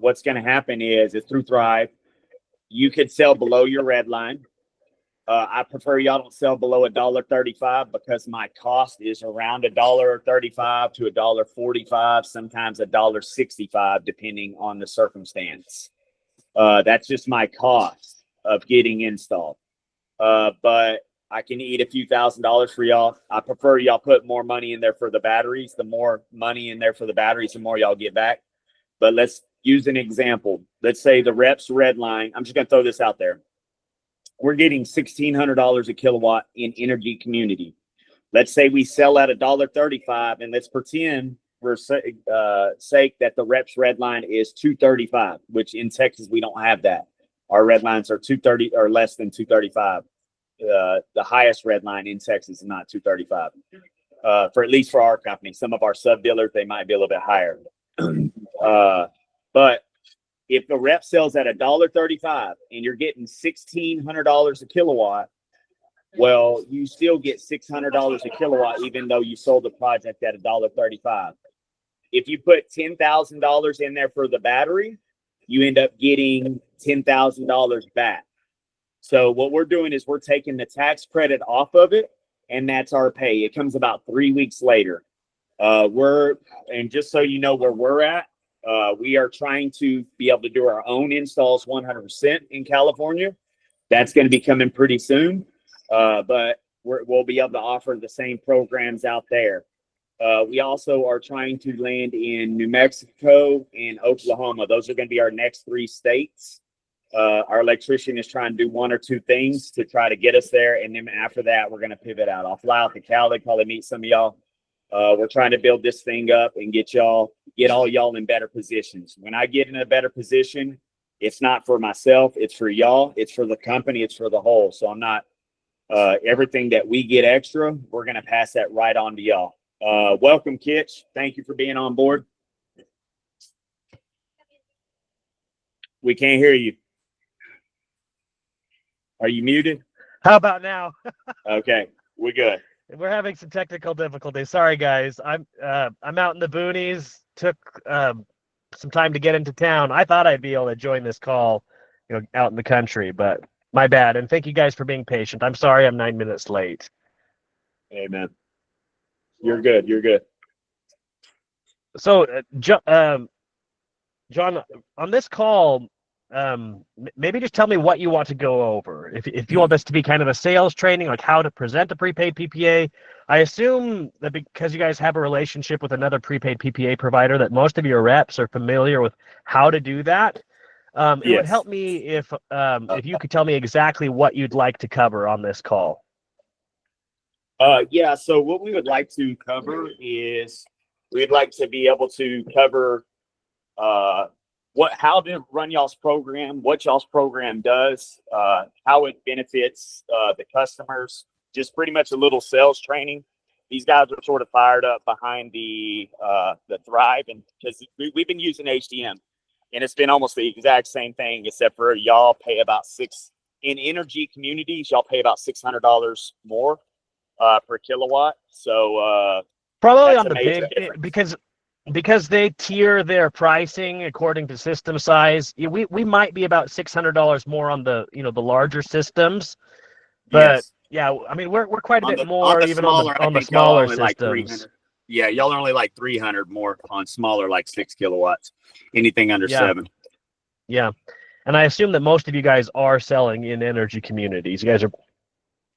what's going to happen is through Thrive, you could sell below your red line. I prefer y'all don't sell below $1.35 because my cost is around $1.35 to $1.45, sometimes $1.65, depending on the circumstance. That's just my cost of getting installed. But I can eat a few $1,000s for y'all. I prefer y'all put more money in there for the batteries. The more money in there for the batteries, the more y'all get back. But let's use an example. Let's say the reps red line. I'm just going to throw this out there. We're getting $1,600 a kilowatt in energy community. Let's say we sell at $1.35, and let's pretend for sake that the reps red line is $2.35, which in Texas we don't have that. Our red lines are $2.30 or less than $2.35. The highest red line in Texas is not $2.35. For at least for our company. Some of our sub dealers, they might be a little bit higher. But if the rep sells at $1.35 and you're getting $1,600 a kilowatt, well, you still get $600 a kilowatt, even though you sold the project at $1.35. If you put $10,000 in there for the battery, you end up getting $10,000 back. So what we're doing is we're taking the tax credit off of it, and that's our pay. It comes about 3 weeks later. And just so you know where we're at, we are trying to be able to do our own installs 100% in California. That's going to be coming pretty soon. But we'll be able to offer the same programs out there. We also are trying to land in New Mexico and Oklahoma. Those are going to be our next 3 states. Our electrician is trying to do 1 or 2 things to try to get us there. And then after that, we're going to pivot out. I'll fly out to Cali, probably meet some of y'all. We're trying to build this thing up and get all y'all in better positions. When I get in a better position, it's not for myself, it's for y'all, it's for the company, it's for the whole. So I'm not everything that we get extra, we're going to pass that right on to y'all. Welcome, Kitch. Thank you for being on board. We can't hear you. Are you muted? How about now? Okay, we're good. We're having some technical difficulties. Sorry, guys. I'm out in the boonies. Took some time to get into town. I thought I'd be able to join this call, out in the country, but my bad. And thank you guys for being patient. I'm sorry I'm 9 minutes late. Amen. You're good. You're good. So, John, on this call, maybe just tell me what you want to go over. If you want this to be kind of a sales training, like how to present a prepaid PPA, I assume that because you guys have a relationship with another prepaid PPA provider, that most of your reps are familiar with how to do that. It would help me if you could tell me exactly what you'd like to cover on this call. Yeah. So what we would like to cover is we'd like to be able to cover how to run y'all's program, what y'all's program does, how it benefits the customers, just pretty much a little sales training. These guys are sort of fired up behind the Thrive, and because we've been using HDM, and it's been almost the exact same thing, except for y'all pay about in energy communities, y'all pay about $600 more per kilowatt. So probably on the big, because they tier their pricing according to system size. We might be about $600 more on the the larger systems, but yeah, I mean we're quite a bit more even on the smaller systems. Like 300. Yeah, y'all are only like 300 more on smaller, like 6 kilowatts. Anything under 7. Yeah, and I assume that most of you guys are selling in energy communities. You guys are.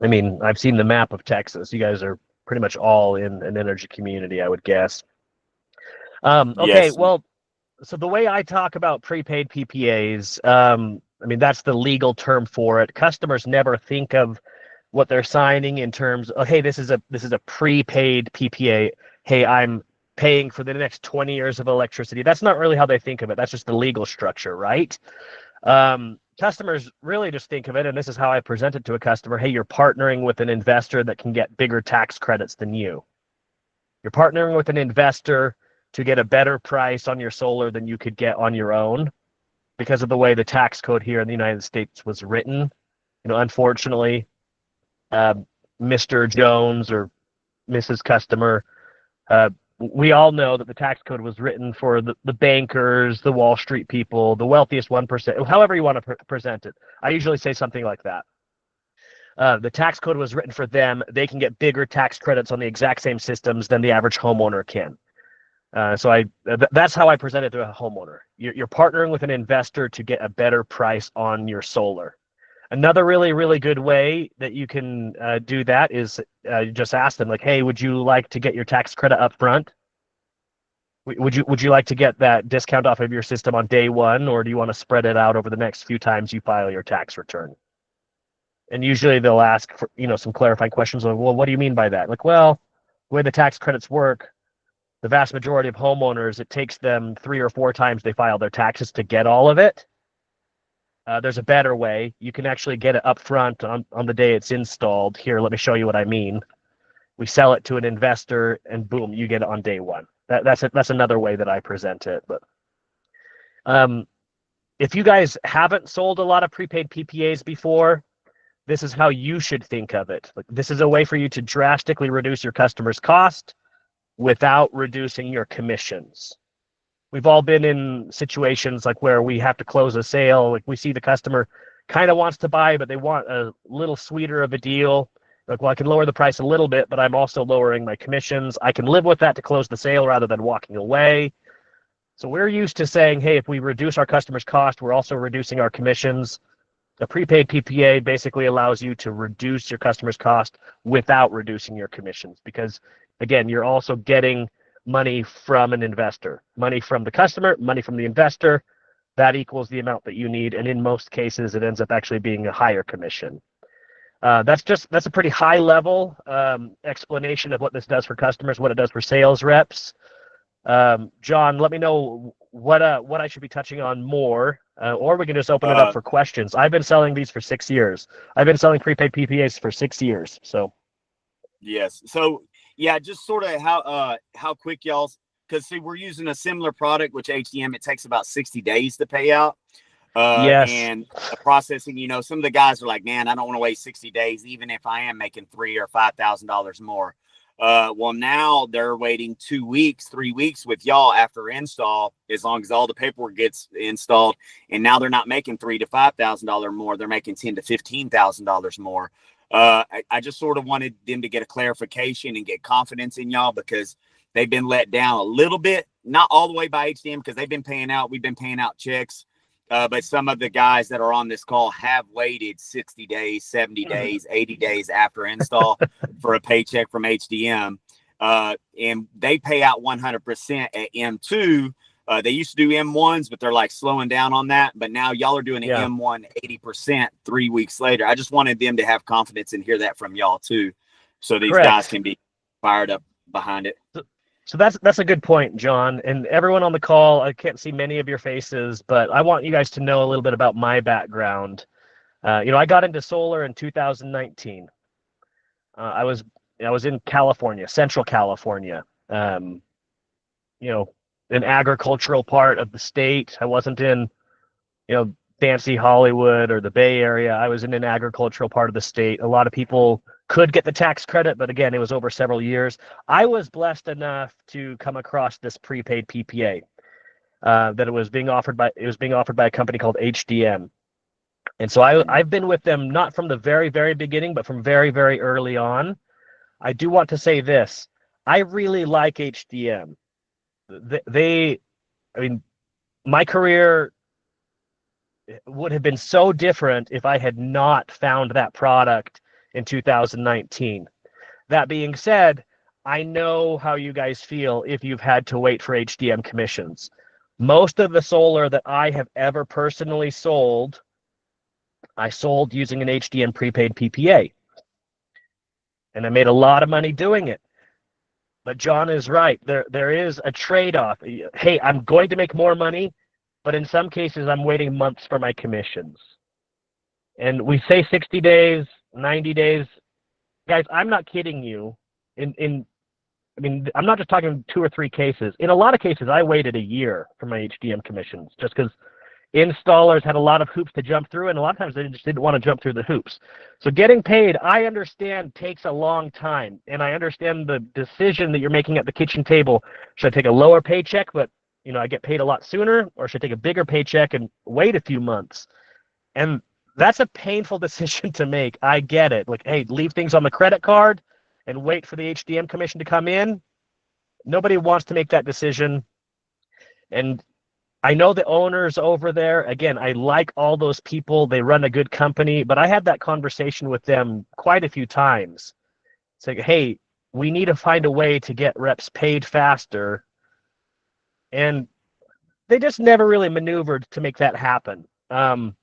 I mean, I've seen the map of Texas. You guys are pretty much all in an energy community, I would guess. Okay, yes. Well, so the way I talk about prepaid PPAs, I mean, that's the legal term for it. Customers never think of what they're signing in terms of, hey, this is a prepaid PPA. Hey, I'm paying for the next 20 years of electricity. That's not really how they think of it. That's just the legal structure, right? Customers really just think of it, and this is how I present it to a customer. Hey, you're partnering with an investor that can get bigger tax credits than you. You're partnering with an investor to get a better price on your solar than you could get on your own because of the way the tax code here in the United States was written. Unfortunately, Mr. Jones or Mrs. Customer we all know that the tax code was written for the bankers, the Wall Street people, the wealthiest 1%, however you want to present it. I usually say something like that. The tax code was written for them. They can get bigger tax credits on the exact same systems than the average homeowner can. So that's how I present it to a homeowner. You're partnering with an investor to get a better price on your solar. Another really, really good way that you can do that is just ask them, like, hey, would you like to get your tax credit up front? Would you like to get that discount off of your system on day one, or do you want to spread it out over the next few times you file your tax return? And usually they'll ask for, some clarifying questions like, well, what do you mean by that? Like, well, the way the tax credits work, the vast majority of homeowners, it takes them 3 or 4 times they file their taxes to get all of it. There's a better way. You can actually get it up front on the day it's installed. Here, let me show you what I mean. We sell it to an investor, and boom, you get it on day one. That's another way that I present it. But if you guys haven't sold a lot of prepaid PPAs before, this is how you should think of it. Like, this is a way for you to drastically reduce your customers' cost without reducing your commissions. We've all been in situations like where we have to close a sale. Like, we see the customer kind of wants to buy, but they want a little sweeter of a deal. Like, well, I can lower the price a little bit, but I'm also lowering my commissions. I can live with that to close the sale rather than walking away. So we're used to saying, hey, if we reduce our customers' cost, we're also reducing our commissions. A prepaid PPA basically allows you to reduce your customers' cost without reducing your commissions, because, again, you're also getting money from an investor, money from the customer, money from the investor. That equals the amount that you need, and in most cases, it ends up actually being a higher commission. That's a pretty high level explanation of what this does for customers, what it does for sales reps. John, let me know what I should be touching on more, or we can just open it up for questions. I've been selling these for 6 years. I've been selling prepaid PPAs for 6 years. So yes. So yeah, just sort of how quick y'all, because see, we're using a similar product, which HDM, it takes about 60 days to pay out. Yes. And the processing, some of the guys are like, man, I don't want to wait 60 days, even if I am making $3,000 or $5,000 more. Well, now they're waiting 2 weeks, 3 weeks with y'all after install, as long as all the paperwork gets installed. And now they're not making $3,000 to $5,000 more. They're making $10,000 to $15,000 more. I just sort of wanted them to get a clarification and get confidence in y'all, because they've been let down a little bit, not all the way by HDM, because they've been paying out. We've been paying out checks. But some of the guys that are on this call have waited 60 days, 70 days, 80 days after install for a paycheck from HDM. And they pay out 100% at M2. They used to do M1s, but they're like slowing down on that. But now y'all are doing an M1 80% 3 weeks later. I just wanted them to have confidence and hear that from y'all too, so these guys can be fired up behind it. So that's a good point, John. And everyone on the call, I can't see many of your faces, but I want you guys to know a little bit about my background. I got into solar in 2019. I was in California, Central California. An agricultural part of the state. I wasn't in, fancy Hollywood or the Bay Area. I was in an agricultural part of the state. A lot of people could get the tax credit, but again, it was over several years. I was blessed enough to come across this prepaid PPA that it was being offered by a company called HDM. And so I've been with them not from the very, very beginning, but from very, very early on. I do want to say this. I really like HDM. My career would have been so different if I had not found that product in 2019. That being said, I know how you guys feel if you've had to wait for HDM commissions. Most of the solar that I have ever personally sold, I sold using an HDM prepaid PPA. And I made a lot of money doing it. But John is right. There is a trade-off. Hey, I'm going to make more money, but in some cases I'm waiting months for my commissions. And we say 60 days, 90 days. Guys, I'm not kidding you. I'm not just talking 2 or 3 cases. In a lot of cases, I waited a year for my HDM commissions, just because Installers had a lot of hoops to jump through, and a lot of times they just didn't want to jump through the hoops. So getting paid, I understand, takes a long time, and I understand the decision that you're making at the kitchen table. Should I take a lower paycheck, but I get paid a lot sooner, or should I take a bigger paycheck and wait a few months? And that's a painful decision to make. I get it. Like, hey, leave things on the credit card and wait for the HDM commission to come in. Nobody wants to make that decision. And I know the owners over there. Again, I like all those people. They run a good company, but I had that conversation with them quite a few times. It's like, hey, we need to find a way to get reps paid faster. And they just never really maneuvered to make that happen. And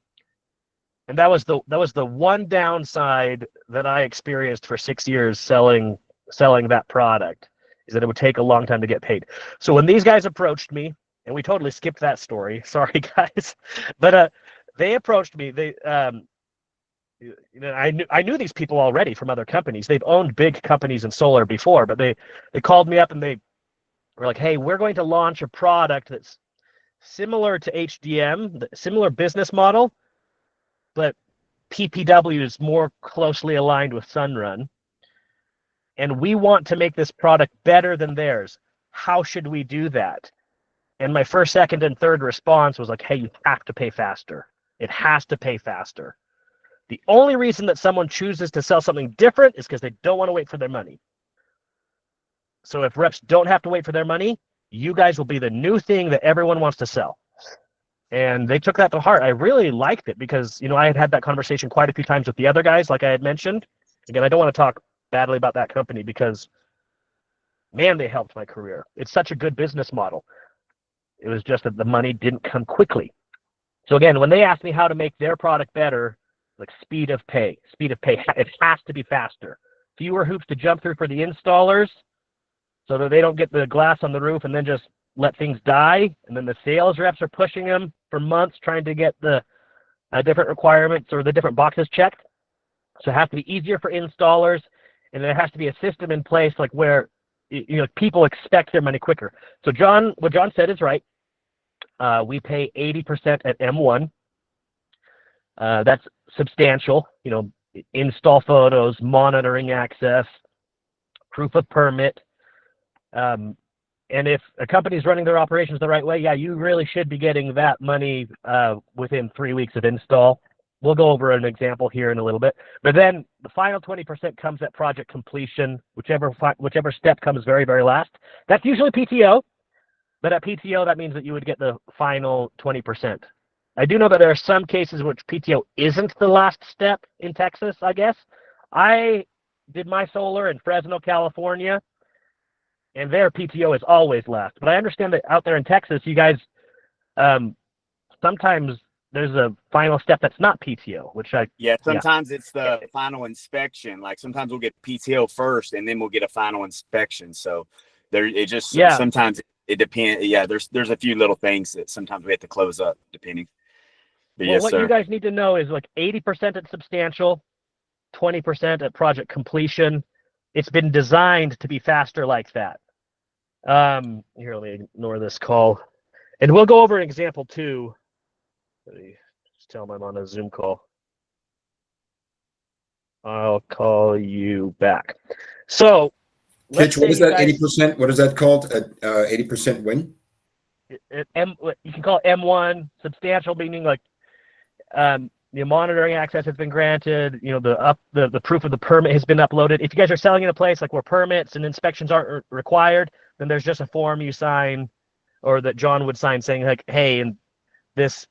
that was the one downside that I experienced for 6 years selling that product, is that it would take a long time to get paid. So when these guys approached me, and we totally skipped that story. Sorry, guys. But they approached me. They, I knew these people already from other companies. They've owned big companies in solar before, but they called me up and they were like, "Hey, we're going to launch a product that's similar to HDM, similar business model, but PPW is more closely aligned with Sunrun, and we want to make this product better than theirs. How should we do that?" And my first, second, and third response was like, hey, you have to pay faster. It has to pay faster. The only reason that someone chooses to sell something different is because they don't want to wait for their money. So if reps don't have to wait for their money, you guys will be the new thing that everyone wants to sell. And they took that to heart. I really liked it because, I had had that conversation quite a few times with the other guys, like I had mentioned. Again, I don't want to talk badly about that company because, man, they helped my career. It's such a good business model. It was just that the money didn't come quickly. So again, when they asked me how to make their product better, like speed of pay, it has to be faster. Fewer hoops to jump through for the installers so that they don't get the glass on the roof and then just let things die. And then the sales reps are pushing them for months trying to get the different requirements or the different boxes checked. So it has to be easier for installers, and there has to be a system in place like where people expect their money quicker. So what John said is right. We pay 80% at M1. That's substantial. Install photos, monitoring access, proof of permit. And if a company is running their operations the right way, yeah, you really should be getting that money within 3 weeks of install. We'll go over an example here in a little bit. But then the final 20% comes at project completion, whichever step comes very, very last. That's usually PTO. But at PTO, that means that you would get the final 20%. I do know that there are some cases in which PTO isn't the last step in Texas, I guess. I did my solar in Fresno, California, and their PTO is always last. But I understand that out there in Texas, you guys, sometimes there's a final step that's not PTO, sometimes it's the final inspection. Like sometimes we'll get PTO first and then we'll get a final inspection. So sometimes it depends. Yeah, there's a few little things that sometimes we have to close up depending. But what you guys need to know is like 80% at substantial, 20% at project completion. It's been designed to be faster like that. Here, let me ignore this call. And we'll go over an example too. Let me just tell them I'm on a Zoom call. I'll call you back. So, Kitch, what is that 80%? What is that called? 80% win? You can call it M1, substantial, meaning like the monitoring access has been granted. The proof of the permit has been uploaded. If you guys are selling in a place like where permits and inspections aren't required, then there's just a form you sign, or that John would sign saying like, hey, in this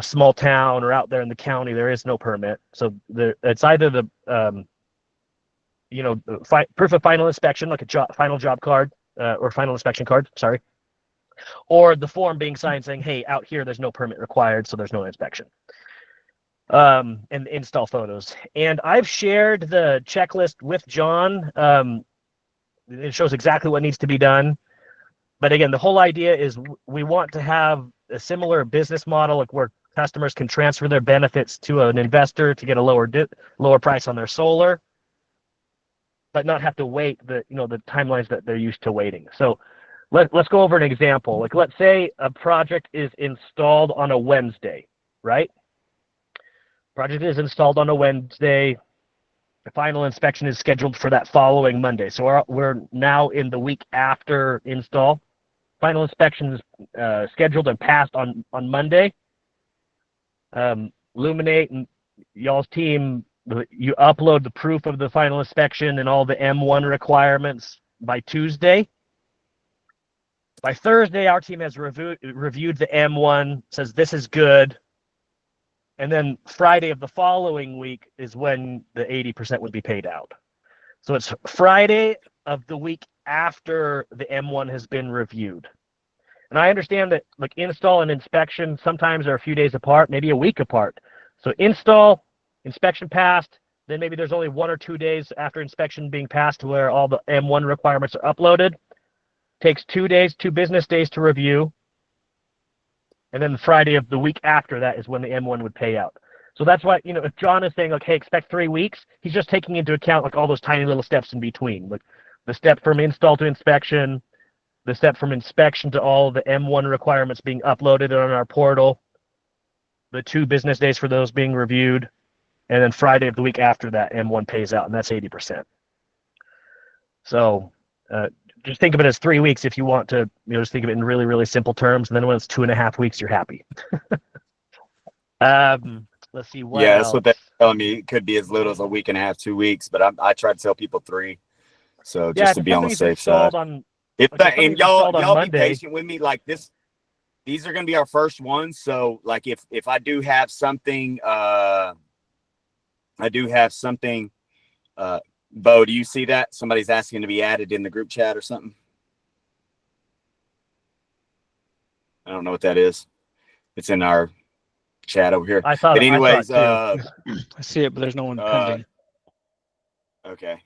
small town or out there in the county, there is no permit. So it's either the proof of final inspection, like a final job card or final inspection card, sorry, or the form being signed saying, hey, out here there's no permit required, so there's no inspection. And install photos. And I've shared the checklist with John. It shows exactly what needs to be done. But again, the whole idea is we want to have a similar business model, like where customers can transfer their benefits to an investor to get a lower price on their solar, but not have to wait the timelines that they're used to waiting. So let's go over an example. Like, let's say a project is installed on a Wednesday, right? Project is installed on a Wednesday. The final inspection is scheduled for that following Monday. So we're now in the week after install. Final inspection is scheduled and passed on Monday. Luminate and y'all's team, you upload the proof of the final inspection and all the M1 requirements by Tuesday. By Thursday, our team has reviewed the M1, says this is good. And then Friday of the following week is when the 80% would be paid out. So it's Friday of the week after the M1 has been reviewed. And I understand that like install and inspection sometimes are a few days apart, maybe a week apart. So install, inspection passed, then maybe there's only 1 or 2 days after inspection being passed where all the M1 requirements are uploaded. Takes 2 days, 2 business days to review. And then the Friday of the week after that is when the M1 would pay out. So that's why, you know, if John is saying, like, hey, expect 3 weeks, he's just taking into account like all those tiny little steps in between. Like the step from install to inspection, the step from inspection to all the M1 requirements being uploaded on our portal, the 2 business days for those being reviewed, and then Friday of the week after that, M1 pays out, and that's 80%. So just think of it as 3 weeks if you want to, you know, just think of it in really, really simple terms, and then when it's 2.5 weeks, you're happy. Let's see. What Yeah, else? that's what they're telling me. It could be as little as a week and a half, 2 weeks, but I try to tell people 3. So just to be on the safe side. And y'all be Monday, patient with me. Like this, these are going to be our first ones. So like if I do have something, Bo, do you see that? Somebody's asking to be added in the group chat or something. I don't know what that is. It's in our chat over here. I thought. But anyways, I see it, but there's no one pending. Okay.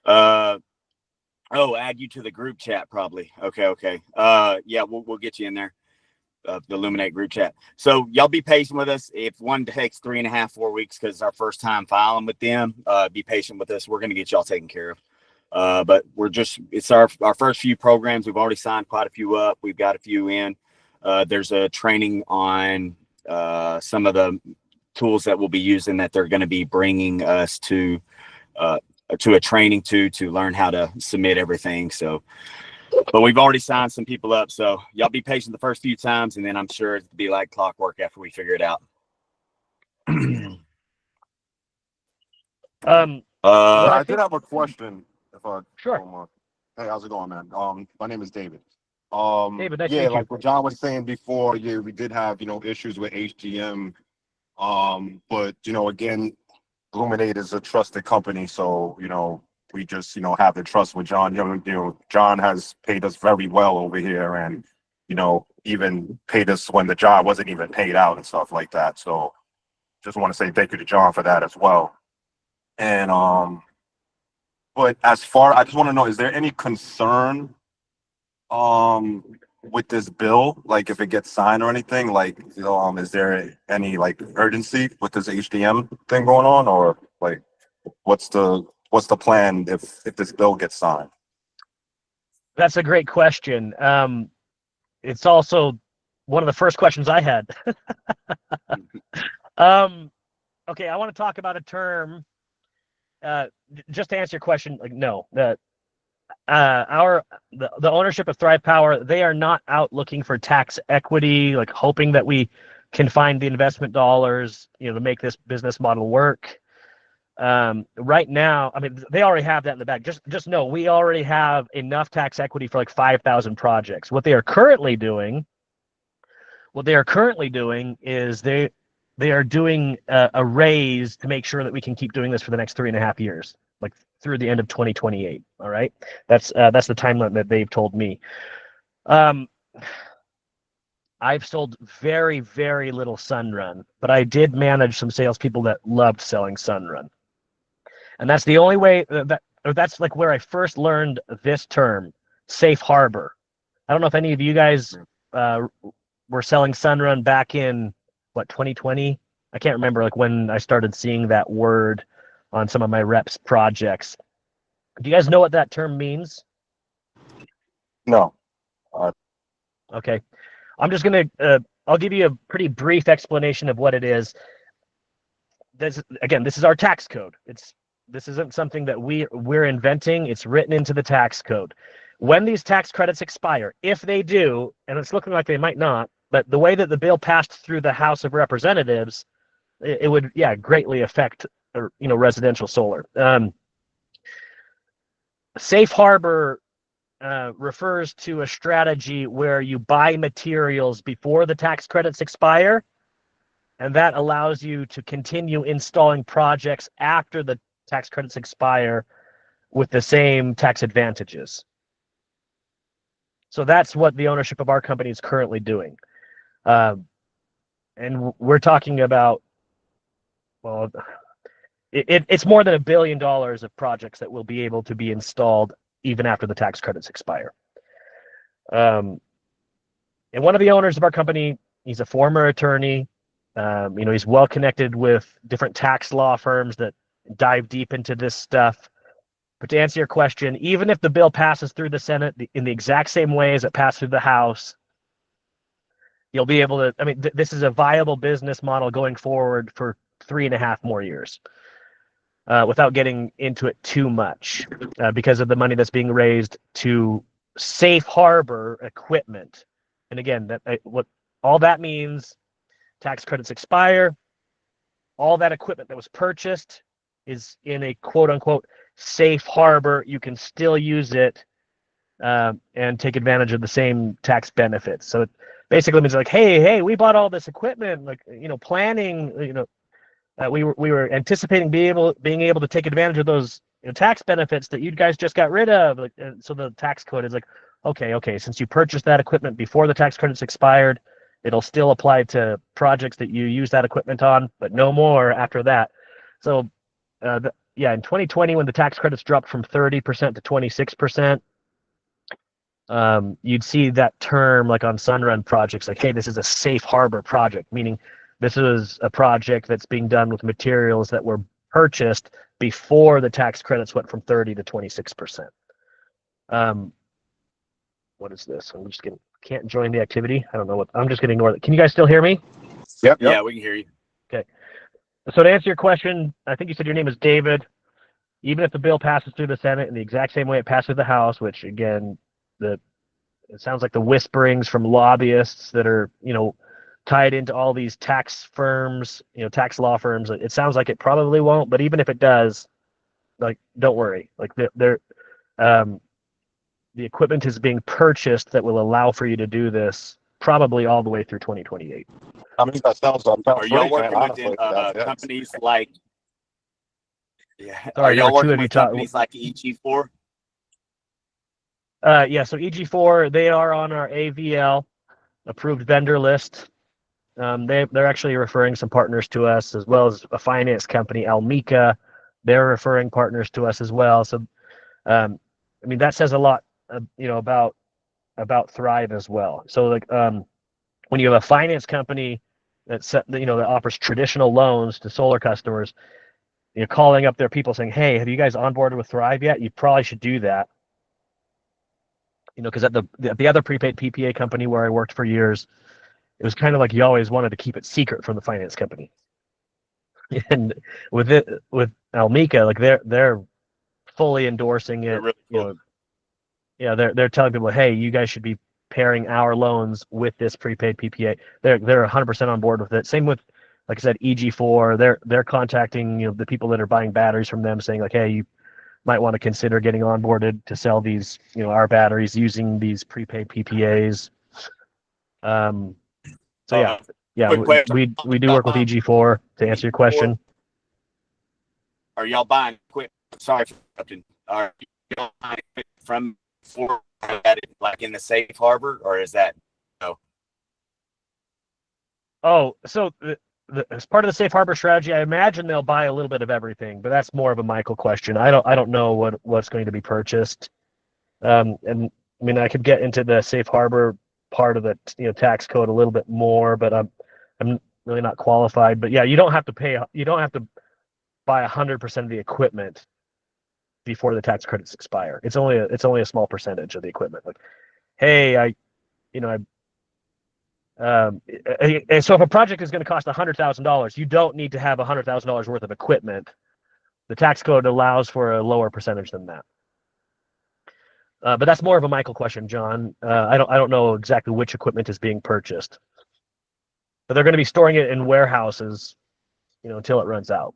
Add you to the group chat probably. Okay. Yeah, we'll get you in there. The Luminate group chat. So y'all be patient with us. If one takes 3.5, 4 weeks because it's our first time filing with them, be patient with us. We're gonna get y'all taken care of. But it's our first few programs. We've already signed quite a few up. We've got a few in. There's a training on some of the tools that we'll be using that they're going to be bringing us to a training to learn how to submit everything. So, but we've already signed some people up. So y'all be patient the first few times, and then I'm sure it'll be like clockwork after we figure it out. I did have a question. If I Sure. don't mind. Hey, how's it going, man? My name is David. David, nice to meet you. Like what John was saying before, we did have issues with HGM. But again, Luminate is a trusted company, so we just have the trust with John. John has paid us very well over here, and even paid us when the job wasn't even paid out and stuff like that. So just want to say thank you to John for that as well. And but I just want to know, is there any concern with this bill, like if it gets signed or anything, like is there any like urgency with this HDM thing going on, or like what's the plan if this bill gets signed? That's a great question. It's also one of the first questions I had. Okay, I want to talk about a term. Just to answer your question, like no, the ownership of Thrive Power, they are not out looking for tax equity, like hoping that we can find the investment dollars, to make this business model work. Right now, I mean, they already have that in the bag. Just know we already have enough tax equity for like 5,000 projects. What they are currently doing is they are doing a raise to make sure that we can keep doing this for the next 3.5 years, like through the end of 2028. All right, that's the timeline that they've told me. I've sold very, very little Sunrun, but I did manage some salespeople that loved selling Sunrun, and that's the only way that's like where I first learned this term, safe harbor. I don't know if any of you guys were selling Sunrun back in 2020. I can't remember like when I started seeing that word on some of my reps projects. Do you guys know what that term means? No. Okay. I'm just going to, I'll give you a pretty brief explanation of what it is. This is our tax code. This isn't something that we're inventing. It's written into the tax code. When these tax credits expire, if they do, and it's looking like they might not, but the way that the bill passed through the House of Representatives, it would, greatly affect, residential solar. Safe harbor refers to a strategy where you buy materials before the tax credits expire, and that allows you to continue installing projects after the tax credits expire with the same tax advantages. So that's what the ownership of our company is currently doing. And we're talking about, well, it's more than $1 billion of projects that will be able to be installed even after the tax credits expire. And one of the owners of our company, he's a former attorney. He's well connected with different tax law firms that dive deep into this stuff. But to answer your question, even if the bill passes through the Senate in the exact same way as it passed through the House, you'll be able to, this is a viable business model going forward for 3.5 more years. Without getting into it too much, because of the money that's being raised to safe harbor equipment. And again, what all that means, tax credits expire, all that equipment that was purchased is in a quote unquote safe harbor. You can still use it and take advantage of the same tax benefits. So it basically means like, hey, we bought all this equipment, like, planning, we were anticipating being able to take advantage of those tax benefits that you guys just got rid of. Like, so the tax code is like, okay, since you purchased that equipment before the tax credits expired, it'll still apply to projects that you use that equipment on, but no more after that. So, in 2020, when the tax credits dropped from 30% to 26%, you'd see that term like on Sunrun projects, like, hey, this is a safe harbor project, meaning this is a project that's being done with materials that were purchased before the tax credits went from 30 to 26%. What is this? I'm just can't join the activity. I don't know what, I'm just gonna ignore that. Can you guys still hear me? Yep. Yeah, we can hear you. Okay. So to answer your question, I think you said your name is David. Even if the bill passes through the Senate in the exact same way it passed through the House, which again, it sounds like the whisperings from lobbyists that are, tied into all these tax firms, tax law firms. It sounds like it probably won't, but even if it does, like, don't worry. Like the equipment is being purchased that will allow for you to do this probably all the way through 2028. That sounds Are y'all working honestly, with yes. companies like? Yeah. Sorry, Are y'all working two of you with companies like EG4? So EG4, they are on our AVL approved vendor list. They're actually referring some partners to us, as well as a finance company, Almica. They're referring partners to us as well. So, that says a lot, about Thrive as well. So, like, when you have a finance company that offers traditional loans to solar customers, you're calling up their people saying, "Hey, have you guys onboarded with Thrive yet?" You probably should do that. Because at the other prepaid PPA company where I worked for years, it was kind of like you always wanted to keep it secret from the finance company. And with Almica, like they're fully endorsing it. Really cool. They're telling people, hey, you guys should be pairing our loans with this prepaid PPA. They're 100% on board with it. Same with, like I said, EG4. They're contacting the people that are buying batteries from them, saying like, hey, you might want to consider getting onboarded to sell these, our batteries using these prepaid PPAs. So Quick question. we do work with EG4 to answer your question. Are y'all buying equipment? Sorry for interrupting. Are y'all buying equipment from for that like in the safe harbor, or is that no? Oh, so as part of the safe harbor strategy, I imagine they'll buy a little bit of everything, but that's more of a Michael question. I don't know what's going to be purchased. And I could get into the safe harbor part of the tax code a little bit more, but I'm really not qualified. But yeah, you don't have to buy 100% of the equipment before the tax credits expire. It's only a small percentage of the equipment. Like, hey, you know, and so if a project is going to cost $100,000, you don't need to have $100,000 worth of equipment. The tax code allows for a lower percentage than that. But that's more of a Michael question, John. I don't know exactly which equipment is being purchased, but they're going to be storing it in warehouses, until it runs out.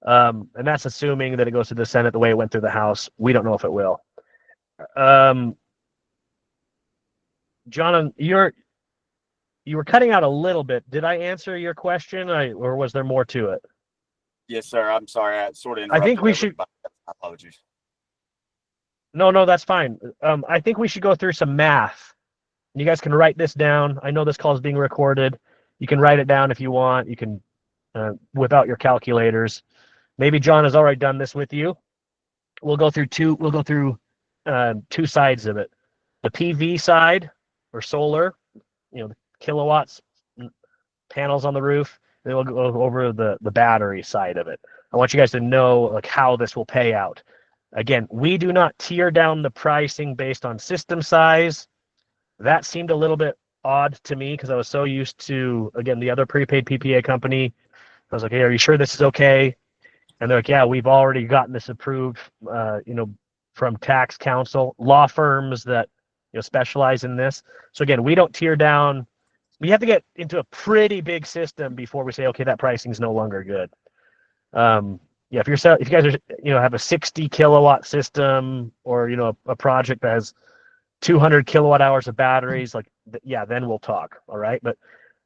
And that's assuming that it goes to the Senate the way it went through the House. We don't know if it will. John, you were cutting out a little bit. Did I answer your question, or was there more to it? Yes, sir. I'm sorry. I sort of I interrupted. think we should. Apologies. No, that's fine. I think we should go through some math. You guys can write this down. I know this call is being recorded. You can write it down if you want. You can whip out your calculators. Maybe John has already done this with you. We'll go through two sides of it. The PV side, or solar, the kilowatts, panels on the roof. Then we'll go over the battery side of it. I want you guys to know how this will pay out. Again, we do not tier down the pricing based on system size. That seemed a little bit odd to me because I was so used to, again, the other prepaid PPA company. I was like, hey, are you sure this is okay? And they're like, yeah, we've already gotten this approved, from tax counsel, law firms that specialize in this. So again, we don't tier down. We have to get into a pretty big system before we say, okay, that pricing is no longer good. Yeah, if you guys are, have a 60 kilowatt system, or a project that has 200 kilowatt hours of batteries, yeah, then we'll talk. All right, but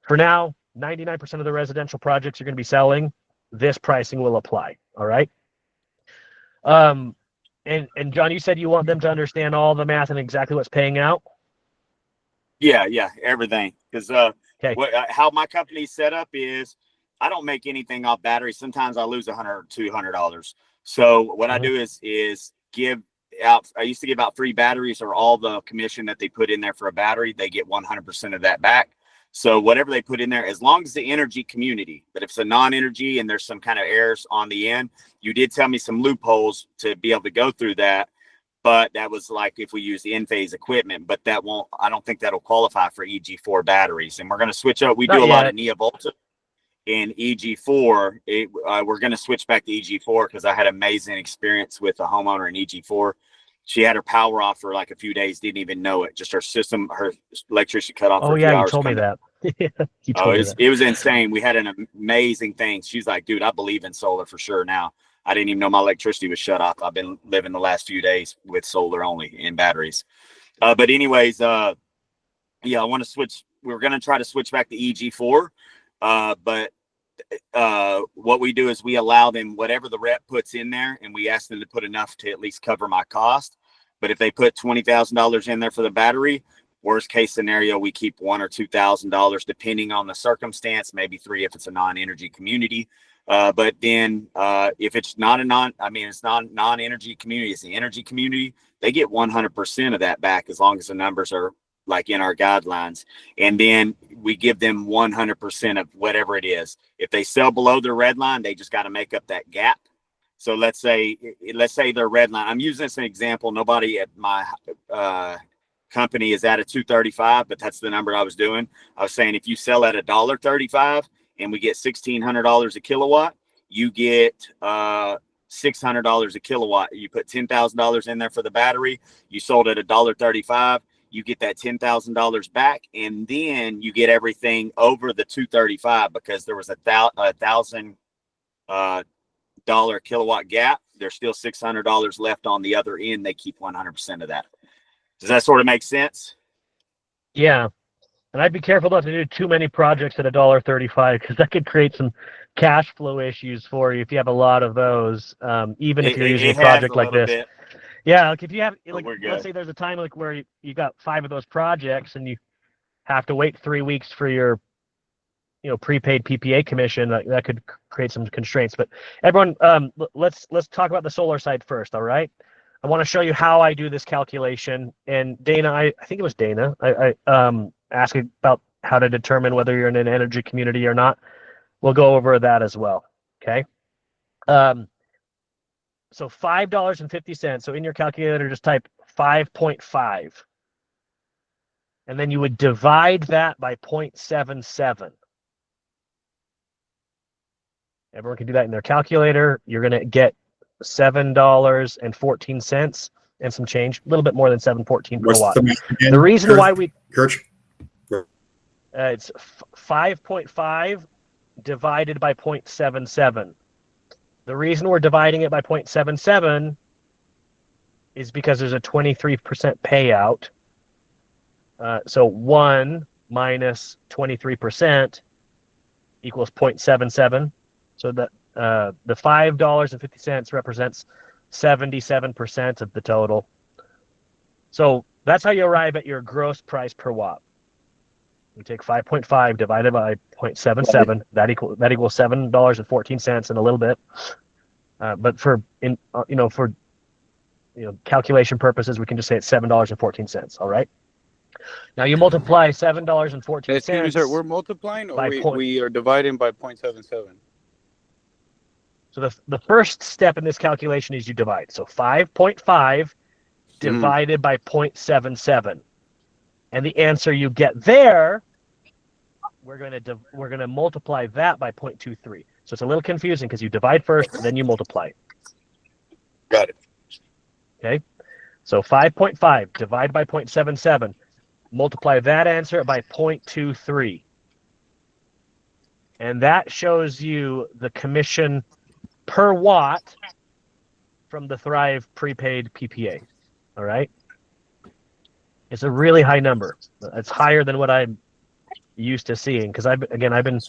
for now, 99% of the residential projects you're going to be selling, this pricing will apply. All right. And John, you said you want them to understand all the math and exactly what's paying out. Yeah, everything. Because Okay. How my company's set up is, I don't make anything off batteries. Sometimes I lose $100 or $200. So what I do is give out. I used to give out free batteries, or all the commission that they put in there for a battery, they get 100% of that back. So whatever they put in there, as long as the energy community, but if it's a non-energy and there's some kind of errors on the end, you did tell me some loopholes to be able to go through that. But that was like if we use the in-phase equipment, but I don't think that'll qualify for EG4 batteries. And we're going to switch up. We do a lot of Neovolta in EG4. We're going to switch back to EG4 because I had amazing experience with a homeowner in EG4. She had her power off for like a few days, didn't even know it. Just her electricity cut off. Oh, for a few yeah, hours. You told me that. It was insane. We had an amazing thing. She's like, dude, I believe in solar for sure now. I didn't even know my electricity was shut off. I've been living the last few days with solar only in batteries. But anyways, I want to switch. We're going to try to switch back to EG4. But what we do is we allow them whatever the rep puts in there, and we ask them to put enough to at least cover my cost. But if they put $20,000 in there for the battery, worst case scenario, we keep $1,000 or $2,000 depending on the circumstance, maybe $3,000 if it's a non-energy community. But then if it's not it's non-energy community, it's the energy community, they get 100% of that back as long as the numbers are like in our guidelines. And then we give them 100% of whatever it is. If they sell below their red line, they just got to make up that gap. So let's say their red line, I'm using this as an example. Nobody at my company is at a 235, but that's the number I was doing. I was saying, if you sell at $1.35 and we get $1,600 a kilowatt, you get $600 a kilowatt. You put $10,000 in there for the battery. You sold at $1.35. You get that $10,000 back, and then you get everything over the 235 because there was a $1,000 kilowatt gap. There's still $600 left on the other end. They keep 100% of that. Does that sort of make sense? Yeah. And I'd be careful not to do too many projects at $1.35 because that could create some cash flow issues for you if you have a lot of those, even if you're using a project like this. Bit. Yeah, if you have, let's say there's a time where you got 5 of those projects and you have to wait 3 weeks for your, prepaid PPA commission, that could create some constraints. But everyone, let's talk about the solar side first. All right. I want to show you how I do this calculation. And Dana, I think it was Dana, I asked about how to determine whether you're in an energy community or not. We'll go over that as well. Okay. So $5.50. So in your calculator, just type 5.5. And then you would divide that by 0.77. Everyone can do that in their calculator. You're going to get $7.14 and some change, a little bit more than $7.14 per What's watt. the math again, The reason Kirk? why we Kirch? it's 5.5 divided by 0.77. The reason we're dividing it by 0.77 is because there's a 23% payout. So 1 minus 23% equals 0.77. So that the $5.50 represents 77% of the total. So that's how you arrive at your gross price per watt. We take 5.5 divided by 0.77. That equals $7.14 and a little bit. But for calculation purposes, we can just say it's $7.14. All right. Now you multiply $7.14. Excuse me, sir. We're multiplying, or by we are dividing by 0.77. So the first step in this calculation is you divide. So 5.5 divided by 0.77, and the answer you get there, we're gonna multiply that by 0.23. So it's a little confusing because you divide first, then you multiply. Got it. Okay. So 5.5 divide by 0.77, multiply that answer by 0.23, and that shows you the commission per watt from the Thrive prepaid PPA. All right. It's a really high number. It's higher than what I'm used to seeing because I've been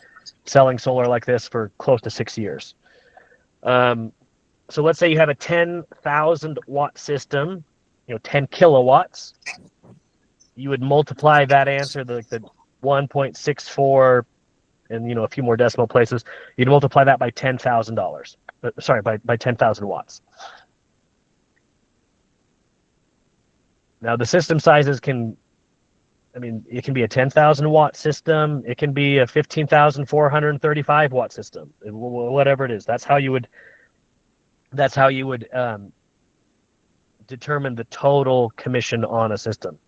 selling solar like this for close to 6 years. So let's say you have a 10,000 watt system, 10 kilowatts. You would multiply that answer, the 1.64 and a few more decimal places. You'd multiply that by $10,000. Sorry, by 10,000 watts. Now the system sizes it can be a 10,000 watt system. It can be a 15,435 watt system, whatever it is. That's how you would determine the total commission on a system.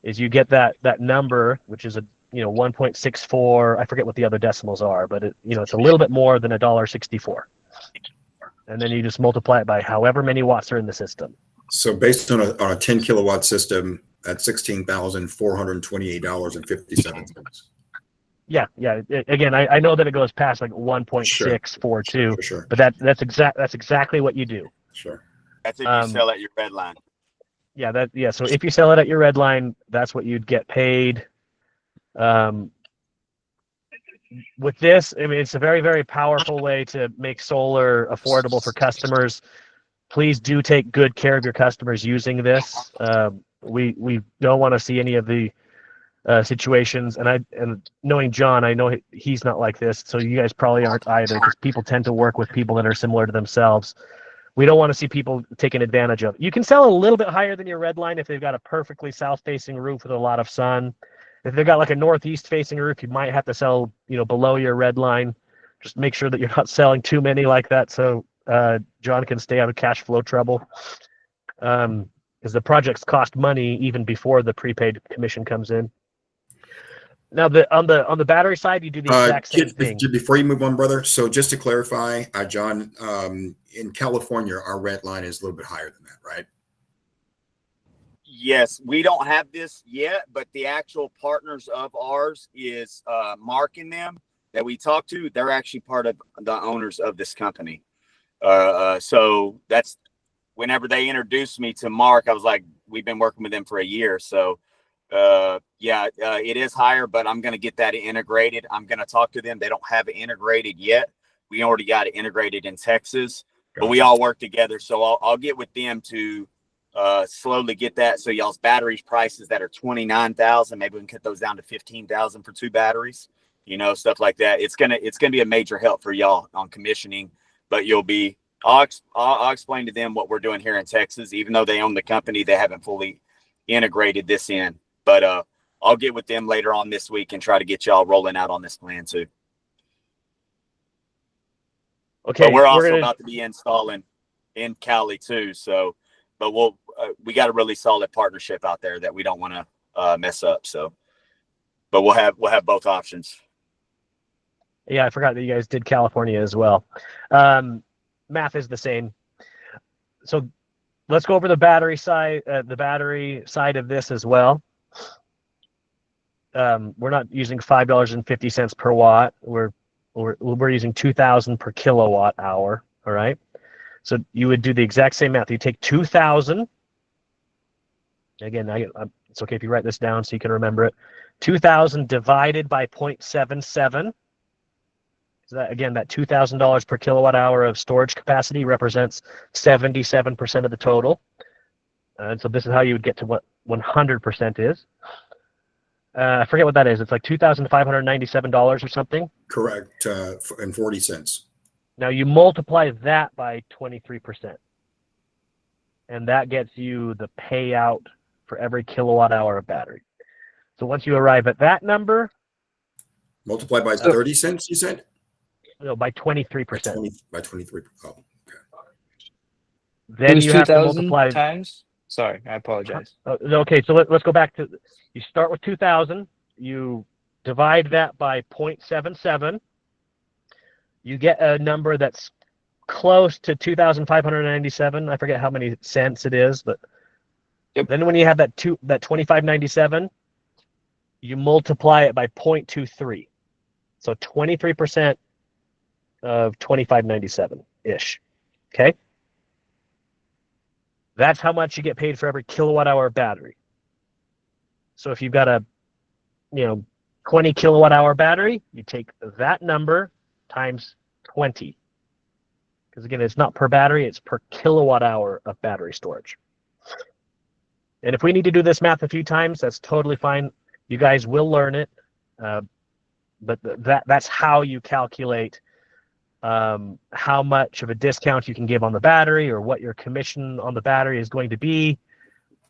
Is you get that number, which is 1.64. I forget what the other decimals are, but it's a little bit more than $1.64. And then you just multiply it by however many watts are in the system. So based on a 10 kilowatt system, that's $16,428.57. Yeah. Again, I know that it goes past like 1.642, Sure. but that's exactly what you do. Sure. That's if you sell at your red line. Yeah. So if you sell it at your red line, that's what you'd get paid. With this, it's a very, very powerful way to make solar affordable for customers. Please do take good care of your customers using this. We don't want to see any of the situations, and knowing John, I know he's not like this, so you guys probably aren't either, because people tend to work with people that are similar to themselves. We don't want to see people taken advantage of. You can sell a little bit higher than your red line if they've got a perfectly south-facing roof with a lot of sun. If they've got like a northeast-facing roof, you might have to sell, below your red line. Just make sure that you're not selling too many like that, so John can stay out of cash flow trouble. Because the projects cost money even before the prepaid commission comes in. Now, on the battery side, you do the exact same thing. Before you move on, brother, so just to clarify, John, in California, our red line is a little bit higher than that, right? Yes, we don't have this yet, but the actual partners of ours is Mark and them that we talked to. They're actually part of the owners of this company. So that's whenever they introduced me to Mark, I was like, we've been working with them for a year. So it is higher, but I'm going to get that integrated. I'm going to talk to them. They don't have it integrated yet. We already got it integrated in Texas, but we all work together. So I'll get with them to slowly get that. So y'all's batteries prices that are $29,000, maybe we can cut those down to $15,000 for 2 batteries, stuff like that. It's going to be a major help for y'all on commissioning, but I'll explain to them what we're doing here in Texas. Even though they own the company, they haven't fully integrated this in. But I'll get with them later on this week and try to get y'all rolling out on this plan too. Okay. But we're also about to be installing in Cali too. So, but we got a really solid partnership out there that we don't want to mess up. So, but we'll have both options. Yeah, I forgot that you guys did California as well. Math is the same. So let's go over the battery side of this as well. We're not using $5.50 per watt. We're using 2,000 per kilowatt hour. All right. So you would do the exact same math. You take 2,000. Again, it's okay if you write this down so you can remember it. 2,000 divided by 0.77. So that, again, that $2,000 per kilowatt hour of storage capacity represents 77% of the total. And so this is how you would get to what 100% is. I forget what that is. It's like $2,597 or something. Correct. And 40 cents. Now you multiply that by 23%. And that gets you the payout for every kilowatt hour of battery. So once you arrive at that number. Multiply by 30 cents, you said? No, by 23%. By 23. Oh, okay. Then you have to multiply times. Sorry, I apologize. Okay, so let's go back to, you start with 2,000, you divide that by 0.77, you get a number that's close to 2,597. I forget how many cents it is, but then when you have that 2597, you multiply it by 0.23. So 23% of 2597-ish. Okay? That's how much you get paid for every kilowatt hour of battery. So if you've got a 20 kilowatt hour battery, you take that number times 20. Because again, it's not per battery, it's per kilowatt hour of battery storage. And if we need to do this math a few times, that's totally fine. You guys will learn it. But that's how you calculate how much of a discount you can give on the battery or what your commission on the battery is going to be.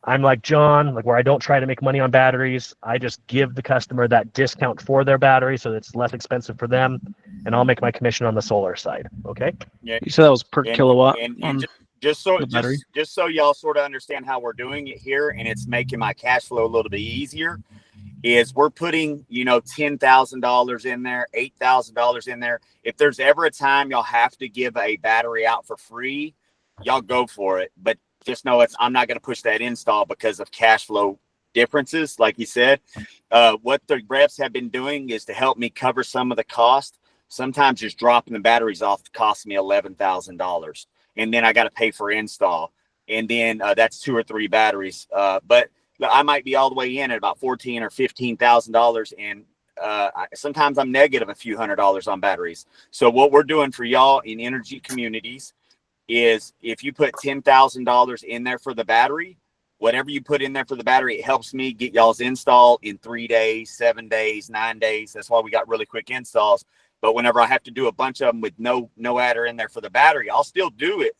I'm like John, where I don't try to make money on batteries. I just give the customer that discount for their battery so that it's less expensive for them, and I'll make my commission on the solar side. Okay? Yeah. You said that was per kilowatt. And just so y'all sort of understand how we're doing it here, and it's making my cash flow a little bit easier, is we're putting, $10,000 in there, $8,000 in there. If there's ever a time y'all have to give a battery out for free, y'all go for it. But just know I'm not going to push that install because of cash flow differences. Like you said, what the reps have been doing is to help me cover some of the cost. Sometimes just dropping the batteries off costs me $11,000, and then I got to pay for install. And then that's 2 or 3 batteries. But I might be all the way in at about $14,000 or $15,000, and sometimes I'm negative a few $100s on batteries. So what we're doing for y'all in energy communities is if you put $10,000 in there for the battery, whatever you put in there for the battery, it helps me get y'all's install in 3 days, 7 days, 9 days. That's why we got really quick installs. But whenever I have to do a bunch of them with no adder in there for the battery, I'll still do it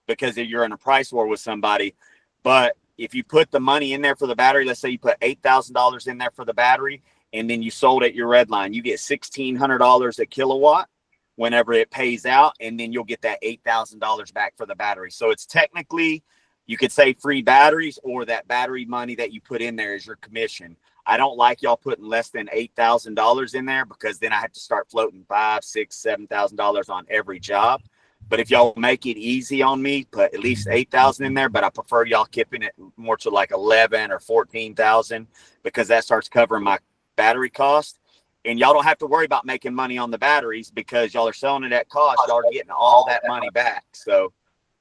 because you're in a price war with somebody. But if you put the money in there for the battery, let's say you put $8,000 in there for the battery, and then you sold at your red line, you get $1,600 a kilowatt whenever it pays out, and then you'll get that $8,000 back for the battery. So it's technically, you could say free batteries, or that battery money that you put in there is your commission. I don't like y'all putting less than $8,000 in there, because then I have to start floating $5,000, $6,000, $7,000 on every job. But if y'all make it easy on me, put at least $8,000 in there. But I prefer y'all keeping it more to like $11,000 or $14,000, because that starts covering my battery cost. And y'all don't have to worry about making money on the batteries, because y'all are selling it at cost. Y'all are getting all that money back. So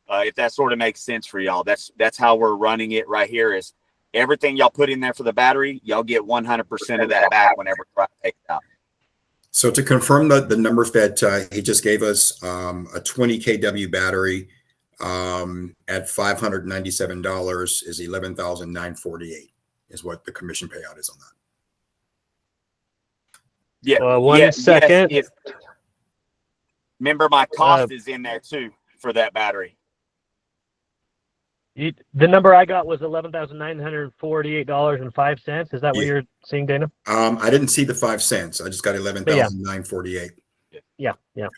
if that sort of makes sense for y'all, that's how we're running it right here. Is everything y'all put in there for the battery, y'all get 100% of that back whenever it takes out. So to confirm the numbers that he just gave us, a 20 kW battery at $597 is $11,948 is what the commission payout is on that. Yeah. One second. Yes, remember, my cost is in there too for that battery. The number I got was $11,948.05. Is that what you're seeing, Dana? I didn't see the 5 cents. I just got $11,948. Yeah. I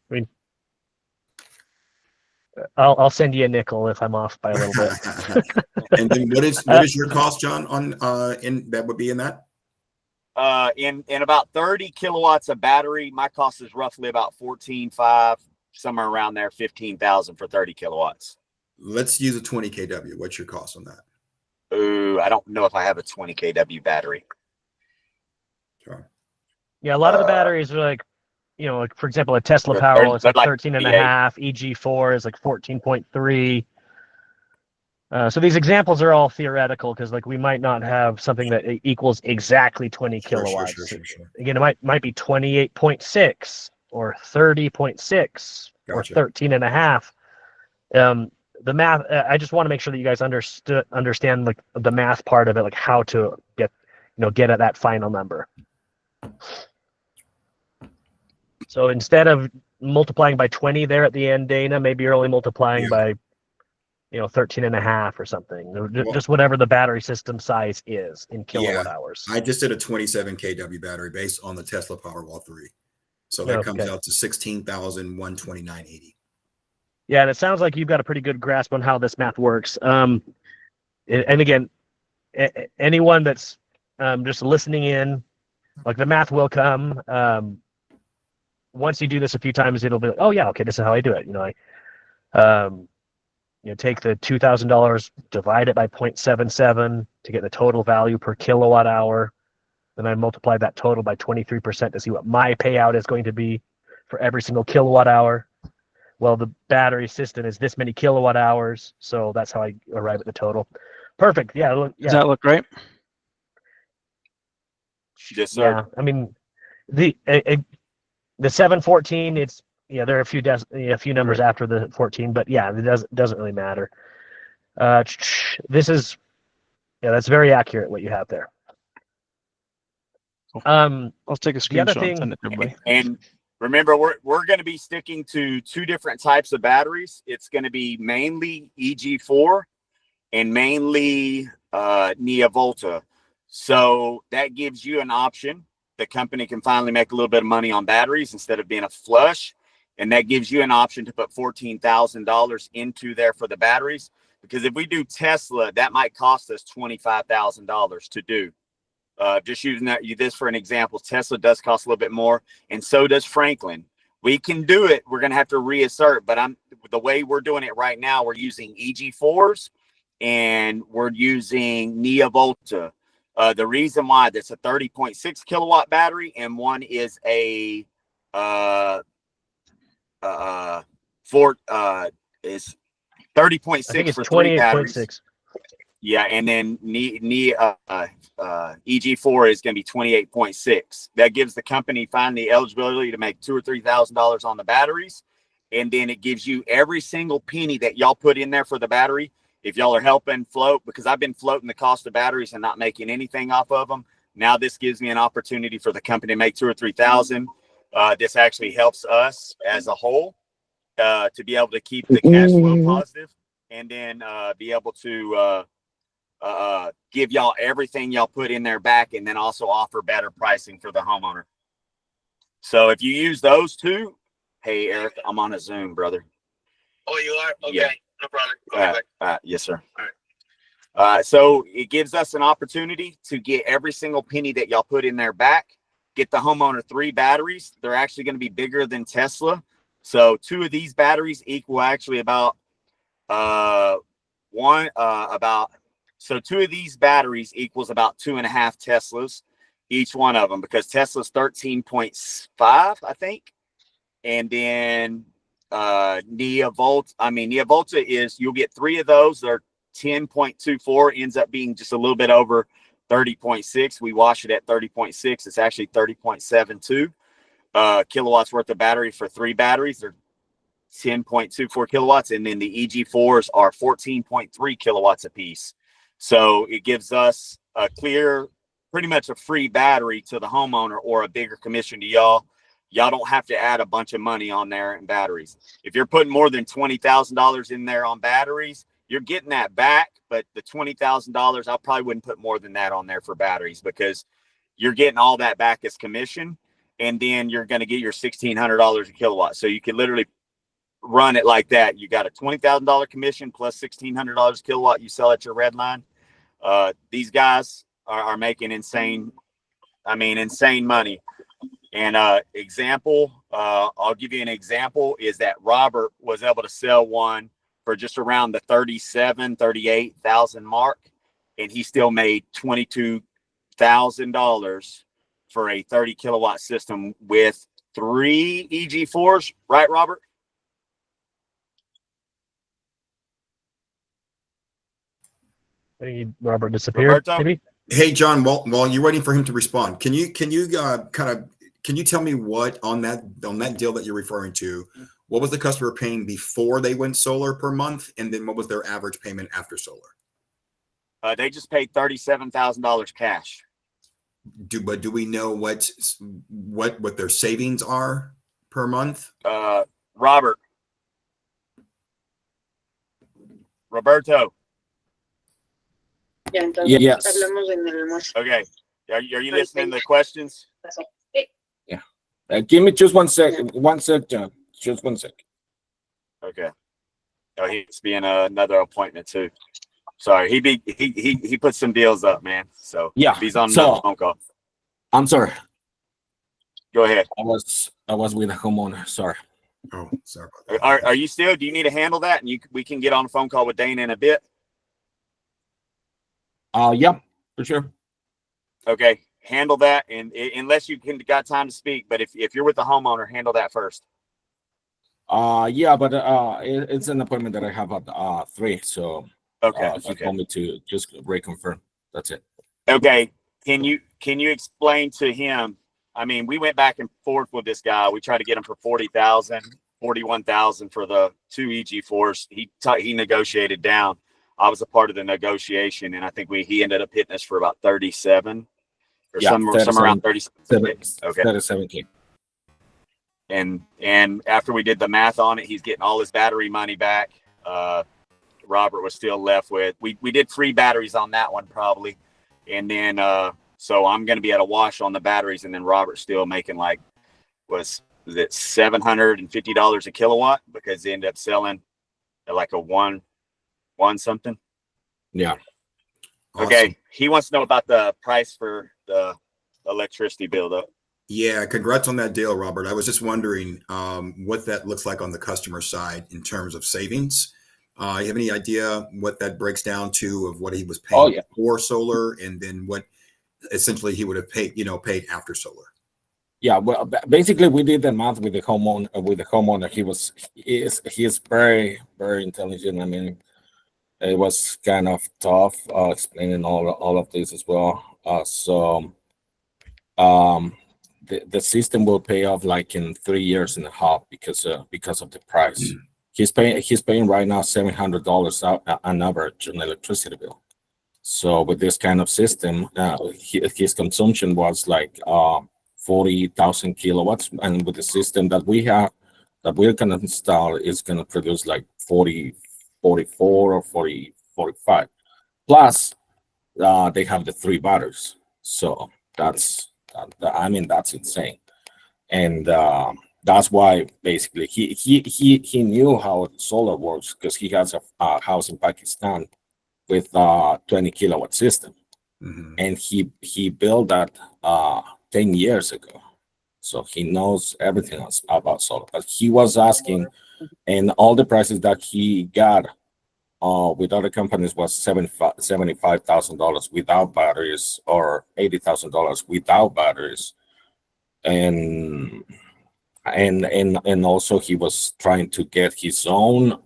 mean, I'll send you a nickel if I'm off by a little bit. And then what is your cost, John, on in that would be in that? In about 30 kilowatts of battery, my cost is roughly about 14.5, somewhere around there, 15,000 for 30 kilowatts. Let's use a 20 kW. What's your cost on that? Ooh, I don't know if I have a 20 kW battery. Sure. Yeah, a lot of the batteries are like, like, for example, a Tesla Powerwall is like 13 and a half. EG4 is like 14.3. So these examples are all theoretical because like we might not have something that equals exactly 20 kilowatts. Sure. Again, it might be 28.6 or 30.6 or 13 and a half. The math, I just want to make sure that you guys understand like the math part of it, like how to get at that final number. So instead of multiplying by 20 there at the end, Dana, maybe you're only multiplying by 13 and a half or something, just whatever the battery system size is in kilowatt hours. I just did a 27 kW battery based on the Tesla Powerwall 3. So that comes out to 16,129.80. Yeah, and it sounds like you've got a pretty good grasp on how this math works. And again, anyone that's just listening in, like the math will come. Once you do this a few times, it'll be like, oh yeah, okay, this is how I do it. Take the $2,000, divide it by 0.77 to get the total value per kilowatt hour. Then I multiply that total by 23% to see what my payout is going to be for every single kilowatt hour. Well, the battery system is this many kilowatt hours, so that's how I arrive at the total. Perfect. Yeah. Does that look right? Yes, sir. Yeah. I mean, the 714. It's there are a few numbers after the 14, but yeah, it doesn't really matter. This is that's very accurate what you have there. I'll take a screenshot thing, and send it to everybody. And remember, we're going to be sticking to two different types of batteries. It's going to be mainly EG4 and mainly Neovolta. So that gives you an option. The company can finally make a little bit of money on batteries instead of being a flush. And that gives you an option to put $14,000 into there for the batteries. Because if we do Tesla, that might cost us $25,000 to do. Just using this for an example, Tesla does cost a little bit more, and so does Franklin. We can do it. We're going to have to reassert, but the way we're doing it right now, we're using EG4s and we're using Neovolta. The reason why that's a 30.6 kilowatt battery and one is a is 30.6 for 3 batteries. Yeah, and then EG4 is going to be 28.6. That gives the company finally the eligibility to make $2,000 or $3,000 on the batteries, and then it gives you every single penny that y'all put in there for the battery. If y'all are helping float, because I've been floating the cost of batteries and not making anything off of them. Now this gives me an opportunity for the company to make $2,000 or $3,000. This actually helps us as a whole to be able to keep the cash flow positive, and then be able to give y'all everything y'all put in there back, and then also offer better pricing for the homeowner. So if you use those two, hey Eric, I'm on a Zoom, brother. Oh, you are? Okay, yeah. No problem. Yes, sir. All right. So it gives us an opportunity to get every single penny that y'all put in there back. Get the homeowner 3 batteries. They're actually going to be bigger than Tesla. So 2 of these batteries equal actually about 2 of these batteries equals about 2.5 Teslas, each one of them, because Tesla's 13.5, I think. And then Neovolta is, you'll get 3 of those. They're 10.24, ends up being just a little bit over 30.6. We wash it at 30.6. It's actually 30.72 kilowatts worth of battery for 3 batteries. They're 10.24 kilowatts. And then the EG4s are 14.3 kilowatts a piece. So it gives us a clear, pretty much a free battery to the homeowner, or a bigger commission to y'all. Y'all don't have to add a bunch of money on there in batteries. If you're putting more than $20,000 in there on batteries, you're getting that back. But the $20,000, I probably wouldn't put more than that on there for batteries, because you're getting all that back as commission. And then you're going to get your $1,600 a kilowatt. So you can literally run it like that. You got a $20,000 commission plus $1,600 kilowatt you sell at your red line. These guys are making insane money. And example, I'll give you an example, is that Robert was able to sell one for just around the 38,000 mark, and he still made $22,000 for a 30 kilowatt system with 3 EG4s, right, Robert? I think Robert disappeared. Roberto? Maybe. Hey, John, while you're waiting for him to respond, can you tell me what on that deal that you're referring to, what was the customer paying before they went solar per month, and then what was their average payment after solar? They just paid $37,000 cash. Do we know what their savings are per month? Roberto. Yes. Okay. Are you listening to the questions? Yeah. Give me just 1 second. 1 sec, John. Just 1 sec. Okay. Oh, he's being another appointment too. Sorry, he put some deals up, man. So Yeah, he's on so- another phone call. I'm sorry. Go ahead. I was with a homeowner. Sorry. Oh, sorry about that. Are you still? Do you need to handle that? And we can get on a phone call with Dana in a bit. Yeah, for sure. Okay, handle that, and unless you got time to speak, but if you're with the homeowner, handle that first. Yeah, but it's an appointment that I have at 3, so Okay. he told me to just reconfirm. That's it. Okay. Can you explain to him? I mean, we went back and forth with this guy. We tried to get him for 40,000, 41,000 for the 2 EG4s. He negotiated down. I was a part of the negotiation, and I think he ended up hitting us for about 37 or somewhere around 37. Okay. 37K. And after we did the math on it, he's getting all his battery money back. Robert was still left with, we did free batteries on that one probably. And then, so I'm going to be at a wash on the batteries, and then Robert's still making was it $750 a kilowatt, because they ended up selling at like a one something. Yeah. Awesome. Okay. He wants to know about the price for the electricity bill though. Yeah, congrats on that deal, Robert. I was just wondering what that looks like on the customer side in terms of savings. You have any idea what that breaks down to of what he was paying for solar, and then what essentially he would have paid after solar? Yeah, well, basically we did the math with the homeowner. He is very, very intelligent. I mean, it was kind of tough explaining all of this as well. The system will pay off like in 3.5 years because of the price. He's paying right now $700 on average on electricity bill. So with this kind of system, his consumption was like 40,000 kilowatts, and with the system that we're gonna install, is gonna produce like 44 or 45. Plus, they have the 3 batteries. So that's insane. And that's why basically he knew how solar works, because he has a house in Pakistan with 20 kilowatt system. Mm-hmm. And he built that 10 years ago. So he knows everything else about solar. But he was asking, and all the prices that he got with other companies was $75,000 without batteries, or $80,000 without batteries. And also he was trying to get his own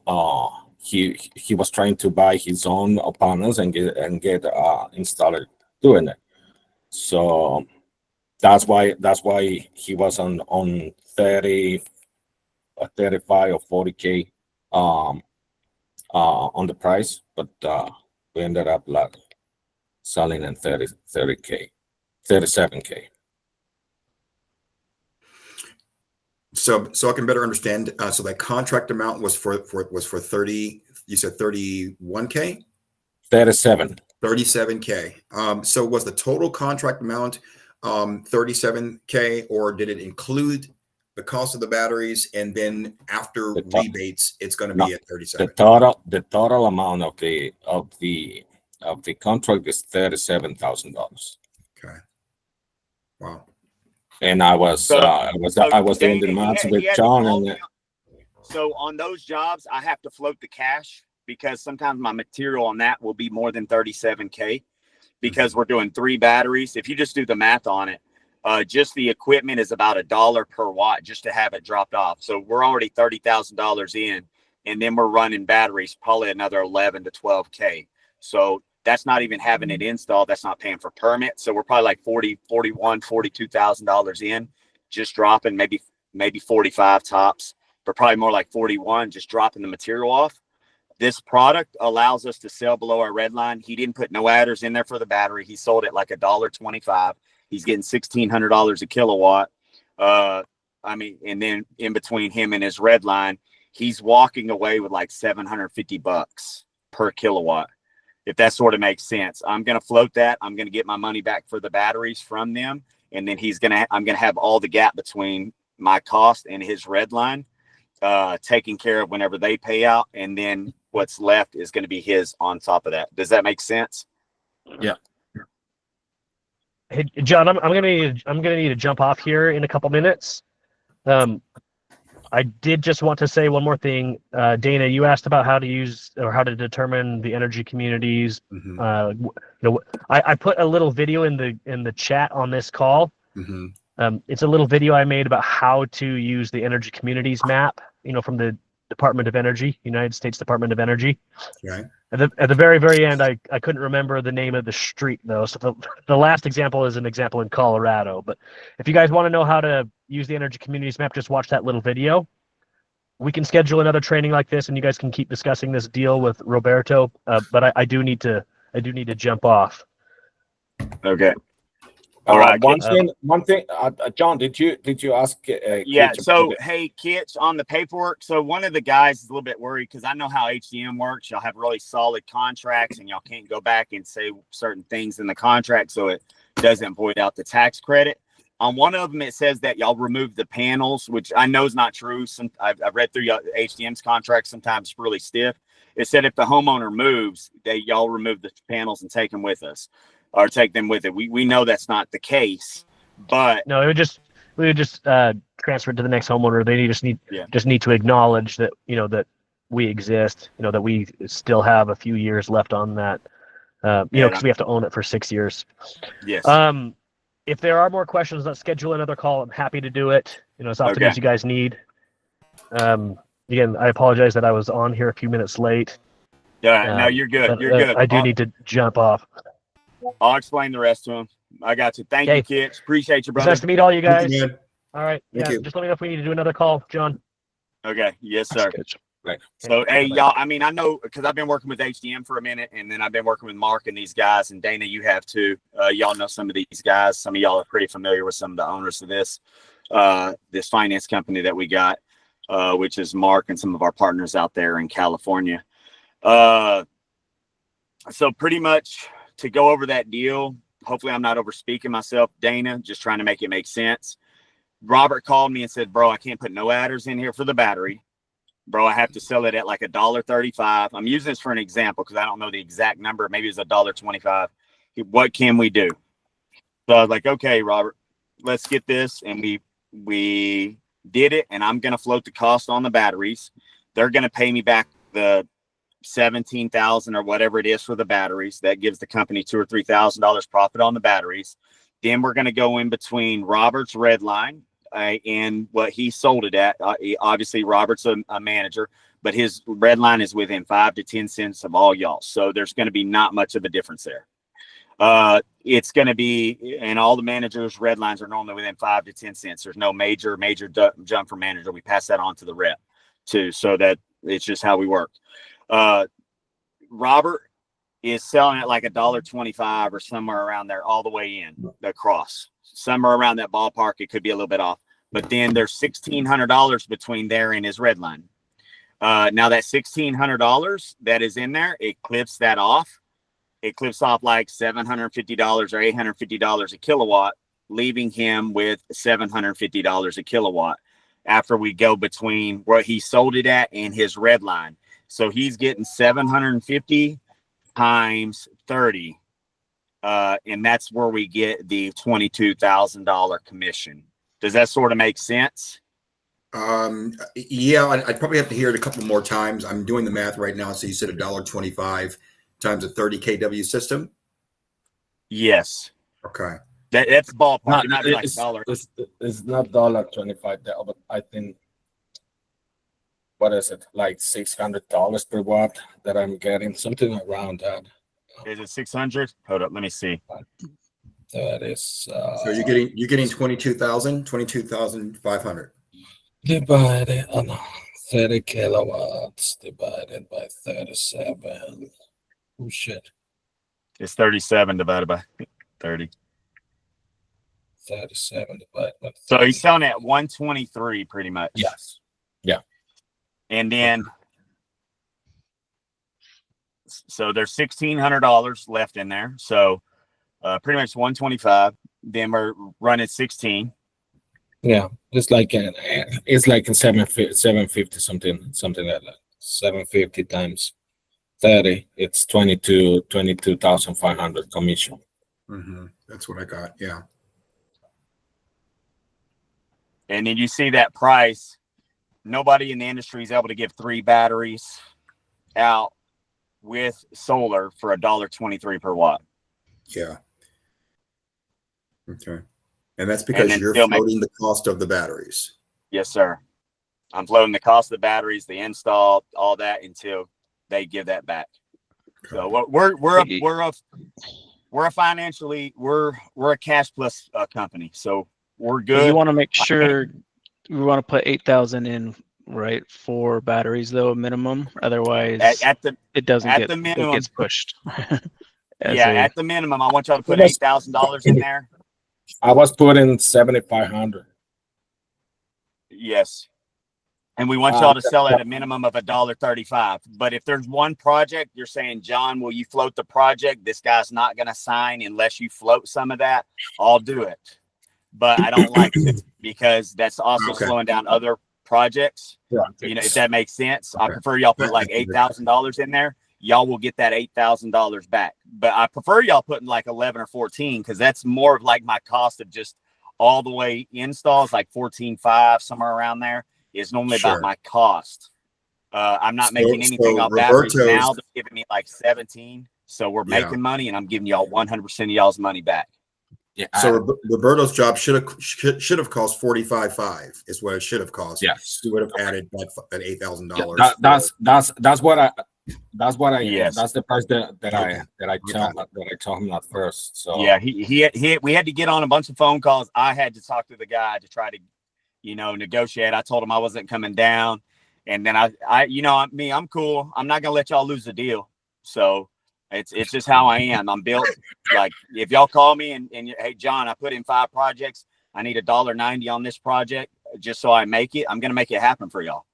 he was trying to buy his own panels and get installed doing it. So that's why he was on 30, 35 or 40K on the price, but we ended up like selling in 30K, 37K. So I can better understand. So that contract amount was for 30. You said 31K. 37. 37K. So was the total contract amount 37K, or did it include the cost of the batteries, and then after The top- rebates, it's going to No, be at the 37. total amount of the contract is $37,000. Okay. Wow. And I was So- I was doing the Dana, math he with had to John, call and me. So on those jobs, I have to float the cash because sometimes my material on that will be more than 37K because we're doing 3 batteries. If you just do the math on it, just the equipment is about $1 per watt just to have it dropped off. So we're already $30,000 in, and then we're running batteries probably another 11 to 12K. So that's not even having it installed. That's not paying for permits. So we're probably like $42,000 in, just dropping maybe 45 tops, but probably more like 41, just dropping the material off. This product allows us to sell below our red line. He didn't put no adders in there for the battery. He sold it like $1.25. He's getting $1,600 a kilowatt. I mean, and then in between him and his red line, he's walking away with like $750 per kilowatt. If that sort of makes sense, I'm going to float that. I'm going to get my money back for the batteries from them. And then I'm going to have all the gap between my cost and his red line taken care of whenever they pay out. And then what's left is going to be his on top of that. Does that make sense? Yeah. Hey, John, I'm gonna need to jump off here in a couple minutes. I did just want to say one more thing. Dana, you asked about how to use or how to determine the energy communities. I put a little video in the chat on this call. It's a little video I made about how to use the energy communities map, from the Department of Energy, United States Department of Energy. Okay. At the very, very end, I couldn't remember the name of the street, though. So the last example is an example in Colorado. But if you guys want to know how to use the energy communities map, just watch that little video. We can schedule another training like this, and you guys can keep discussing this deal with Roberto. But I do need to jump off. Okay. All right. One thing, John, did you ask? Yeah. Kitch So, about hey, Kitch, on the paperwork. So one of the guys is a little bit worried because I know how HDM works. Y'all have really solid contracts and y'all can't go back and say certain things in the contract. So it doesn't void out the tax credit. On one of them, it says that y'all remove the panels, which I know is not true. I've read through HDM's contract. Sometimes it's really stiff. It said if the homeowner moves, y'all remove the panels and take them with us. Or take them with it. We know that's not the case, but No, we would just transfer it to the next homeowner. They just need to acknowledge that that we exist. That we still have a few years left on that. Because we have to own it for 6 years. Yes. If there are more questions, let's schedule another call. I'm happy to do it. As often as you guys need. Again, I apologize that I was on here a few minutes late. Yeah, no, you're good. You're good. I do need to jump off. I'll explain the rest to him. I got you. Thank you, kids. Appreciate you, It's brother. nice to meet all you guys. Thank you, man. All right. Thank Yeah. you. Just let me know if we need to do another call, John. Okay. Yes, sir. Right. So, hey, y'all, I mean, I know because I've been working with HDM for a minute, and then I've been working with Mark and these guys, and Dana, you have too. Y'all know some of these guys. Some of y'all are pretty familiar with some of the owners of this finance company that we got, which is Mark and some of our partners out there in California. So pretty much to go over that deal, hopefully I'm not over speaking myself, Dana, just trying to make it make sense. Robert called me and said, bro, I can't put no adders in here for the battery. Bro, I have to sell it at like $1.35. I'm using this for an example because I don't know the exact number. Maybe it's $1.25. What can we do? So I was like, okay, Robert, let's get this. And we did it, and I'm going to float the cost on the batteries. They're going to pay me back the $17,000 or whatever it is for the batteries. That gives the company $2,000 or $3,000 profit on the batteries. Then we're going to go in between Robert's red line and what he sold it at. Obviously, Robert's a manager, but his red line is within 5 to 10 cents of all y'all. So there's going to be not much of a difference there. It's going to be, and all the managers' red lines are normally within 5 to 10 cents. There's no major jump for manager. We pass that on to the rep too, so that it's just how we work. Robert is selling it like $1.25 or somewhere around there, all the way in across, somewhere around that ballpark. It could be a little bit off, but then there's $1,600 between there and his red line. Now that $1,600 that is in there, it clips that off. It clips off like $750 or $850 a kilowatt, leaving him with $750 a kilowatt. after we go between where he sold it at and his red line. So he's getting 750 times 30. And that's where we get the $22,000 commission. Does that sort of make sense? Yeah, I'd probably have to hear it a couple more times. I'm doing the math right now. So you said $1.25 times a 30 kW system. Yes. Okay. That's ballpark. No, It might be like $1. it's not $1.25, but I think, what is it, like $600 per watt that I'm getting, something around that. Is it 600? Hold up, let me see. That is So you're getting 22,500 divided on 30 kilowatts divided by 37. Oh shit. It's 37 divided by 30. 37 divided by 30. So he's selling at 123 pretty much. Yes. Yeah. And then, so there's $1,600 left in there. So pretty much 125. Then we're running 16. Yeah, it's like a 750 something like that. 750 times 30, it's 22,500 commission. Mm-hmm. That's what I got. Yeah. And then you see that price. Nobody in the industry is able to give 3 batteries out with solar for $1.23 per watt. Yeah. Okay. And that's because you're floating the cost of the batteries. Yes, sir. I'm floating the cost of the batteries, the install, all that until they give that back. So we're a cash plus company. So we're good. You want to make sure we want to put 8,000 in, right, for batteries though, minimum. Otherwise, it gets pushed. At the minimum, I want y'all to put $8,000 in there. I was putting 7,500. Yes. And we want y'all to sell at a minimum of $1.35. But if there's one project, you're saying, John, will you float the project? This guy's not going to sign unless you float some of that. I'll do it. But I don't like to, because that's also slowing down other projects. Yeah. You know, if that makes sense. I prefer y'all put like $8,000 in there. Y'all will get that $8,000 back. But I prefer y'all putting like 11 or 14, because that's more of like my cost of just all the way installs, like 14.5, somewhere around there, is normally about my cost. I'm not making anything off batteries now. They're giving me like 17. So we're making money, and I'm giving y'all 100% of y'all's money back. Yeah. So Roberto's job should have cost $45,500 is what it should have cost. Yes. He would have added that $8,000. That's what I that's the price that I told him at first. So yeah, we had to get on a bunch of phone calls. I had to talk to the guy to try to, negotiate. I told him I wasn't coming down, and then I'm cool. I'm not gonna let y'all lose the deal. So it's just how I am. I'm built like, if y'all call me and hey, John, I put in 5 projects. I need $1.90 on this project just so I make it. I'm gonna make it happen for y'all.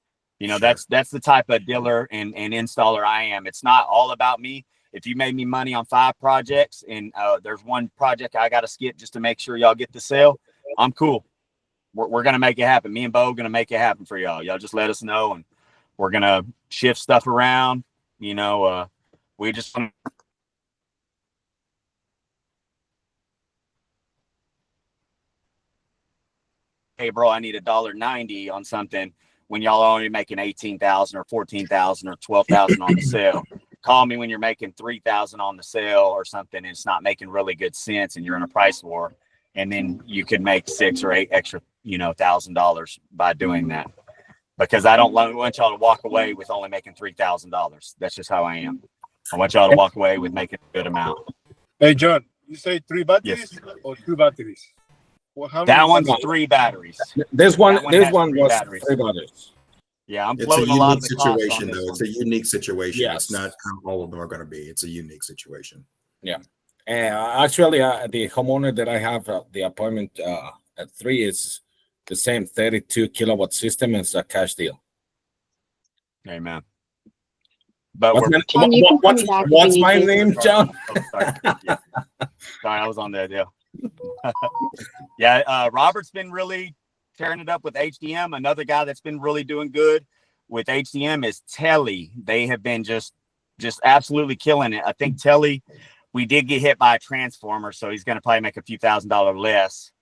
That's the type of dealer and installer I am. It's not all about me. If you made me money on 5 projects and there's one project I got to skip just to make sure y'all get the sale, I'm cool. We're going to make it happen. Me and Bo going to make it happen for y'all. Y'all just let us know, and we're going to shift stuff around. We just hey, bro, I need $1.90 on something, when y'all are only making 18,000 or 14,000 or 12,000 on the sale. Call me when you're making 3,000 on the sale or something, and it's not making really good sense, and you're in a price war, and then you could make 6 or 8 extra, $1,000 by doing that. Because I don't want y'all to walk away with only making $3,000. That's just how I am. I want y'all to walk away with making a good amount. Hey, John, you say 3 batteries or 2 batteries? Well, that one's 3 batteries. This one was 3 batteries. Yeah, I'm it's floating a a lot unique of the costs situation, on this though. one. It's a unique situation. Yes. It's not how all of them are going to be. It's a unique situation. Yeah. Actually, the homeowner that I have the appointment at 3 is the same 32 kilowatt system. It's a cash deal. Amen. But what's my name, John? Sorry, I was on that deal. Yeah, Robert's been really tearing it up with HDM. Another guy that's been really doing good with HDM is Telly. They have been just absolutely killing it. I think Telly, we did get hit by a transformer, so he's going to probably make a few $1,000s less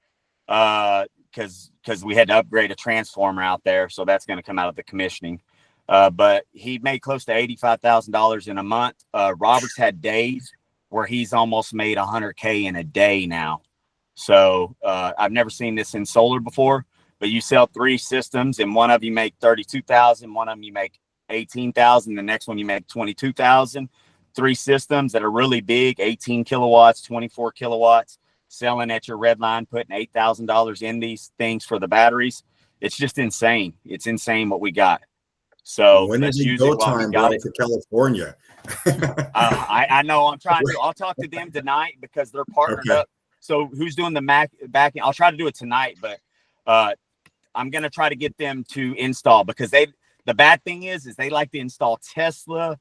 because we had to upgrade a transformer out there, so that's going to come out of the commissioning. But he made close to $85,000 in a month. Robert's had days where he's almost made $100K in a day now. So I've never seen this in solar before, but you sell 3 systems and one of you make 32,000, one of them you make 18,000, the next one you make 22,000. 3 systems that are really big, 18 kilowatts, 24 kilowatts, selling at your red line, putting $8,000 in these things for the batteries. It's just insane. It's insane what we got. So when let's is it use go it while time, we got bro, it. for California? I know. I'm trying to. I'll talk to them tonight because they're partnered up. So who's doing the back end? I'll try to do it tonight, but I'm gonna try to get them to install because the bad thing is they like to install Tesla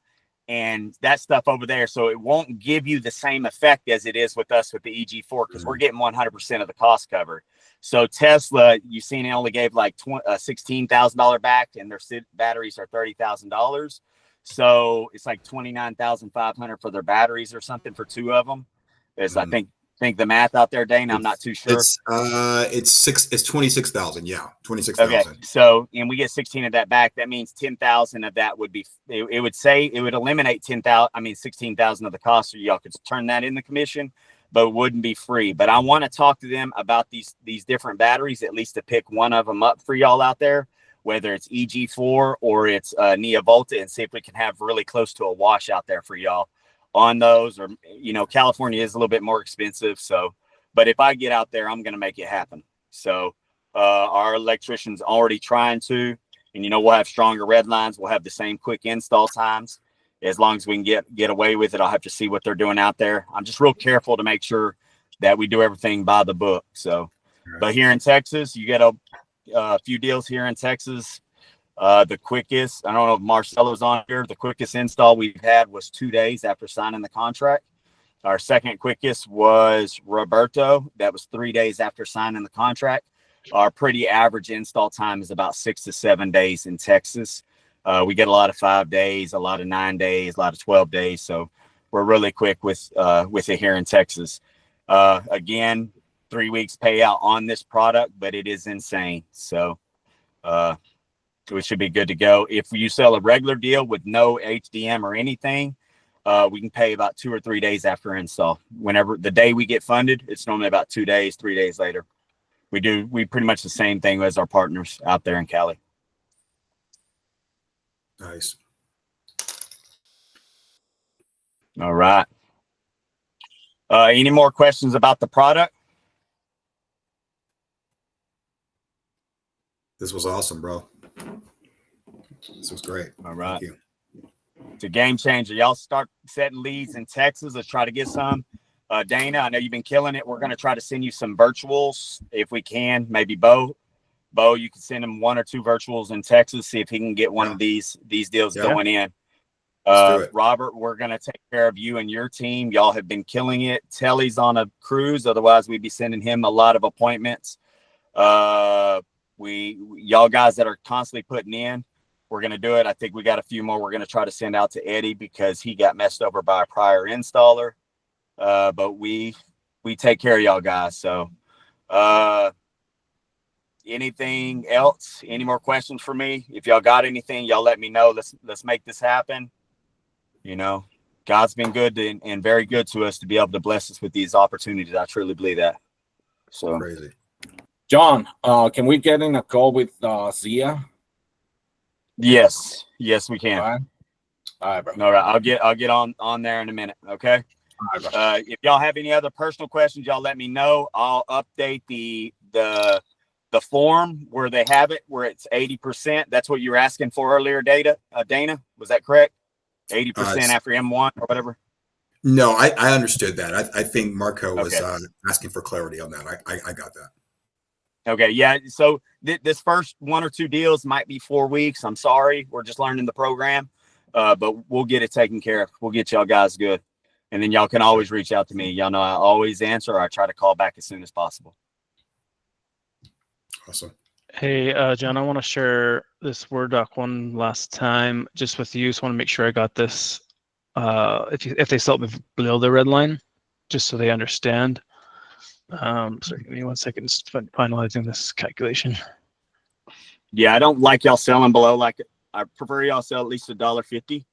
and that stuff over there, so it won't give you the same effect as it is with us with the EG4 because we're getting 100% of the cost covered. So Tesla, you seen it only gave like $16,000 back, and their batteries are $30,000. So it's like $29,500 for their batteries or something for 2 of them. I think the math out there, Dane. I'm not too sure. It's 26,000. Yeah, 26,000. Okay, so and we get 16 of that back. That means 10,000 of that would be. It would eliminate 10,000. I mean 16,000 of the cost, so y'all could turn that in the commission, but it wouldn't be free. But I want to talk to them about these different batteries, at least to pick one of them up for y'all out there, whether it's EG4 or it's Neovolta, and see if we can have really close to a wash out there for y'all on those. Or California is a little bit more expensive, so but if I get out there, I'm going to make it happen. So our electrician's already trying to, and we'll have stronger red lines. We'll have the same quick install times. As long as we can get away with it, I'll have to see what they're doing out there. I'm just real careful to make sure that we do everything by the book. So, but here in Texas, you get a few deals here in Texas. The quickest, I don't know if Marcelo's on here, the quickest install we've had was 2 days after signing the contract. Our second quickest was Roberto. That was 3 days after signing the contract. Our pretty average install time is about 6 to 7 days in Texas. We get a lot of 5 days, a lot of 9 days, a lot of 12 days. So we're really quick with it here in Texas. Again, 3 weeks payout on this product, but it is insane. So we should be good to go. If you sell a regular deal with no HDM or anything, we can pay about 2 or 3 days after install. Whenever the day we get funded, it's normally about 2 days, 3 days later. We pretty much the same thing as our partners out there in Cali. Nice. All right. Any more questions about the product? This was awesome, bro. This was great. All right. Thank you. It's a game changer. Y'all start setting leads in Texas. Let's try to get some. Dana, I know you've been killing it. We're going to try to send you some virtuals if we can. Maybe Bo, you can send him 1 or 2 virtuals in Texas. See if he can get one of these deals going in. Robert, we're going to take care of you and your team. Y'all have been killing it. Telly's on a cruise. Otherwise, we'd be sending him a lot of appointments. Y'all guys that are constantly putting in, we're going to do it. I think we got a few more we're going to try to send out to Eddie because he got messed over by a prior installer. But we take care of y'all guys. So anything else? Any more questions for me? If y'all got anything, y'all let me know. Let's make this happen. God's been good and very good to us to be able to bless us with these opportunities. I truly believe that. So Crazy. John, can we get in a call with Zia? Yes, we can. All right, bro. All right, I'll get on there in a minute. Okay. All right, if y'all have any other personal questions, y'all let me know. I'll update the form where they have it, where it's 80%. That's what you were asking for earlier, Dana. Was that correct? 80% after M1 or whatever. No, I understood that. I think Marco was asking for clarity on that. I got that. Okay, yeah. So this first 1 or 2 deals might be 4 weeks. I'm sorry, we're just learning the program, but we'll get it taken care of. We'll get y'all guys good, and then y'all can always reach out to me. Y'all know I always answer, or I try to call back as soon as possible. Awesome. Hey, John, I want to share this Word doc one last time just with you. So I want to make sure I got this. If they sell it below the red line, just so they understand. Sorry, give me 1 second. Just finalizing this calculation. Yeah, I don't like y'all selling below. Like, I prefer y'all sell at least $1.50.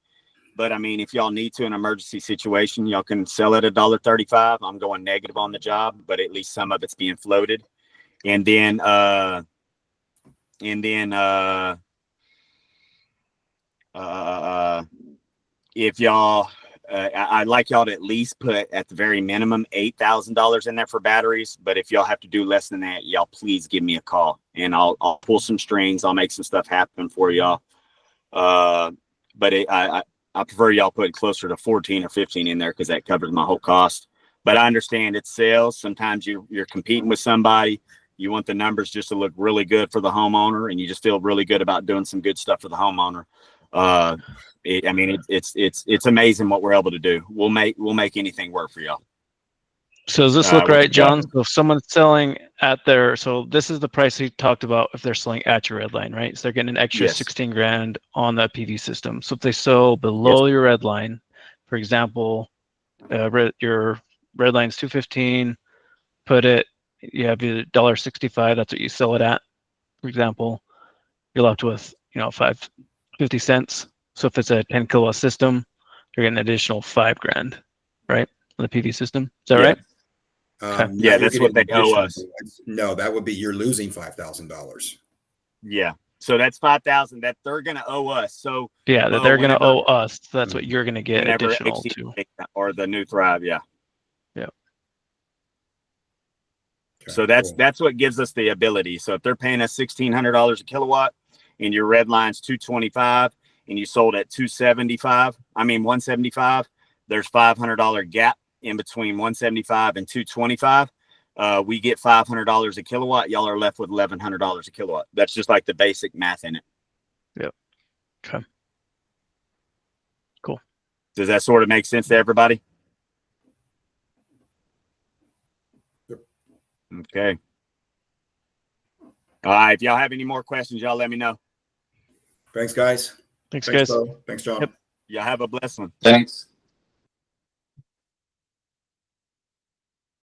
But I mean, if y'all need to in an emergency situation, y'all can sell it $1.35. I'm going negative on the job, but at least some of it's being floated. And then if y'all, I'd like y'all to at least put at the very minimum $8,000 in there for batteries. But if y'all have to do less than that, y'all please give me a call and I'll pull some strings. I'll make some stuff happen for y'all. But I prefer y'all put closer to 14 or 15 in there because that covers my whole cost. But I understand it's sales. Sometimes you're competing with somebody. You want the numbers just to look really good for the homeowner, and you just feel really good about doing some good stuff for the homeowner. It's amazing what we're able to do. We'll make anything work for y'all. So does this look right, John? So if someone's selling at their, so this is the price we talked about if they're selling at your red line, right? So they're getting an extra 16 grand on that PV system. So if they sell below your red line, for example, your red line's 215, put it, you have your $1.65, that's what you sell it at, for example, you're left with, 50 cents. So if it's a 10 kilowatt system, you're getting an additional 5 grand, right? On the PV system. Is that right? Yeah, that's what they owe us. No, that would be you're losing $5,000. Yeah, so that's 5,000 that they're gonna owe us. So yeah, that they're gonna owe us. So that's what you're gonna get additional to, or the new Thrive. Yeah. Okay, So that's what gives us the ability. So if they're paying us $1,600 a kilowatt, and your red line's 225, and you sold at 175, there's $500 gap in between 175 and 225. We get $500 a kilowatt. Y'all are left with $1,100 a kilowatt. That's just like the basic math in it. Yep. Okay. Cool. Does that sort of make sense to everybody? Yep. Okay. All right. If y'all have any more questions, y'all let me know. Thanks, guys. Thanks guys. Bo. Thanks, John. Yep. Y'all have a blessed one. Thanks.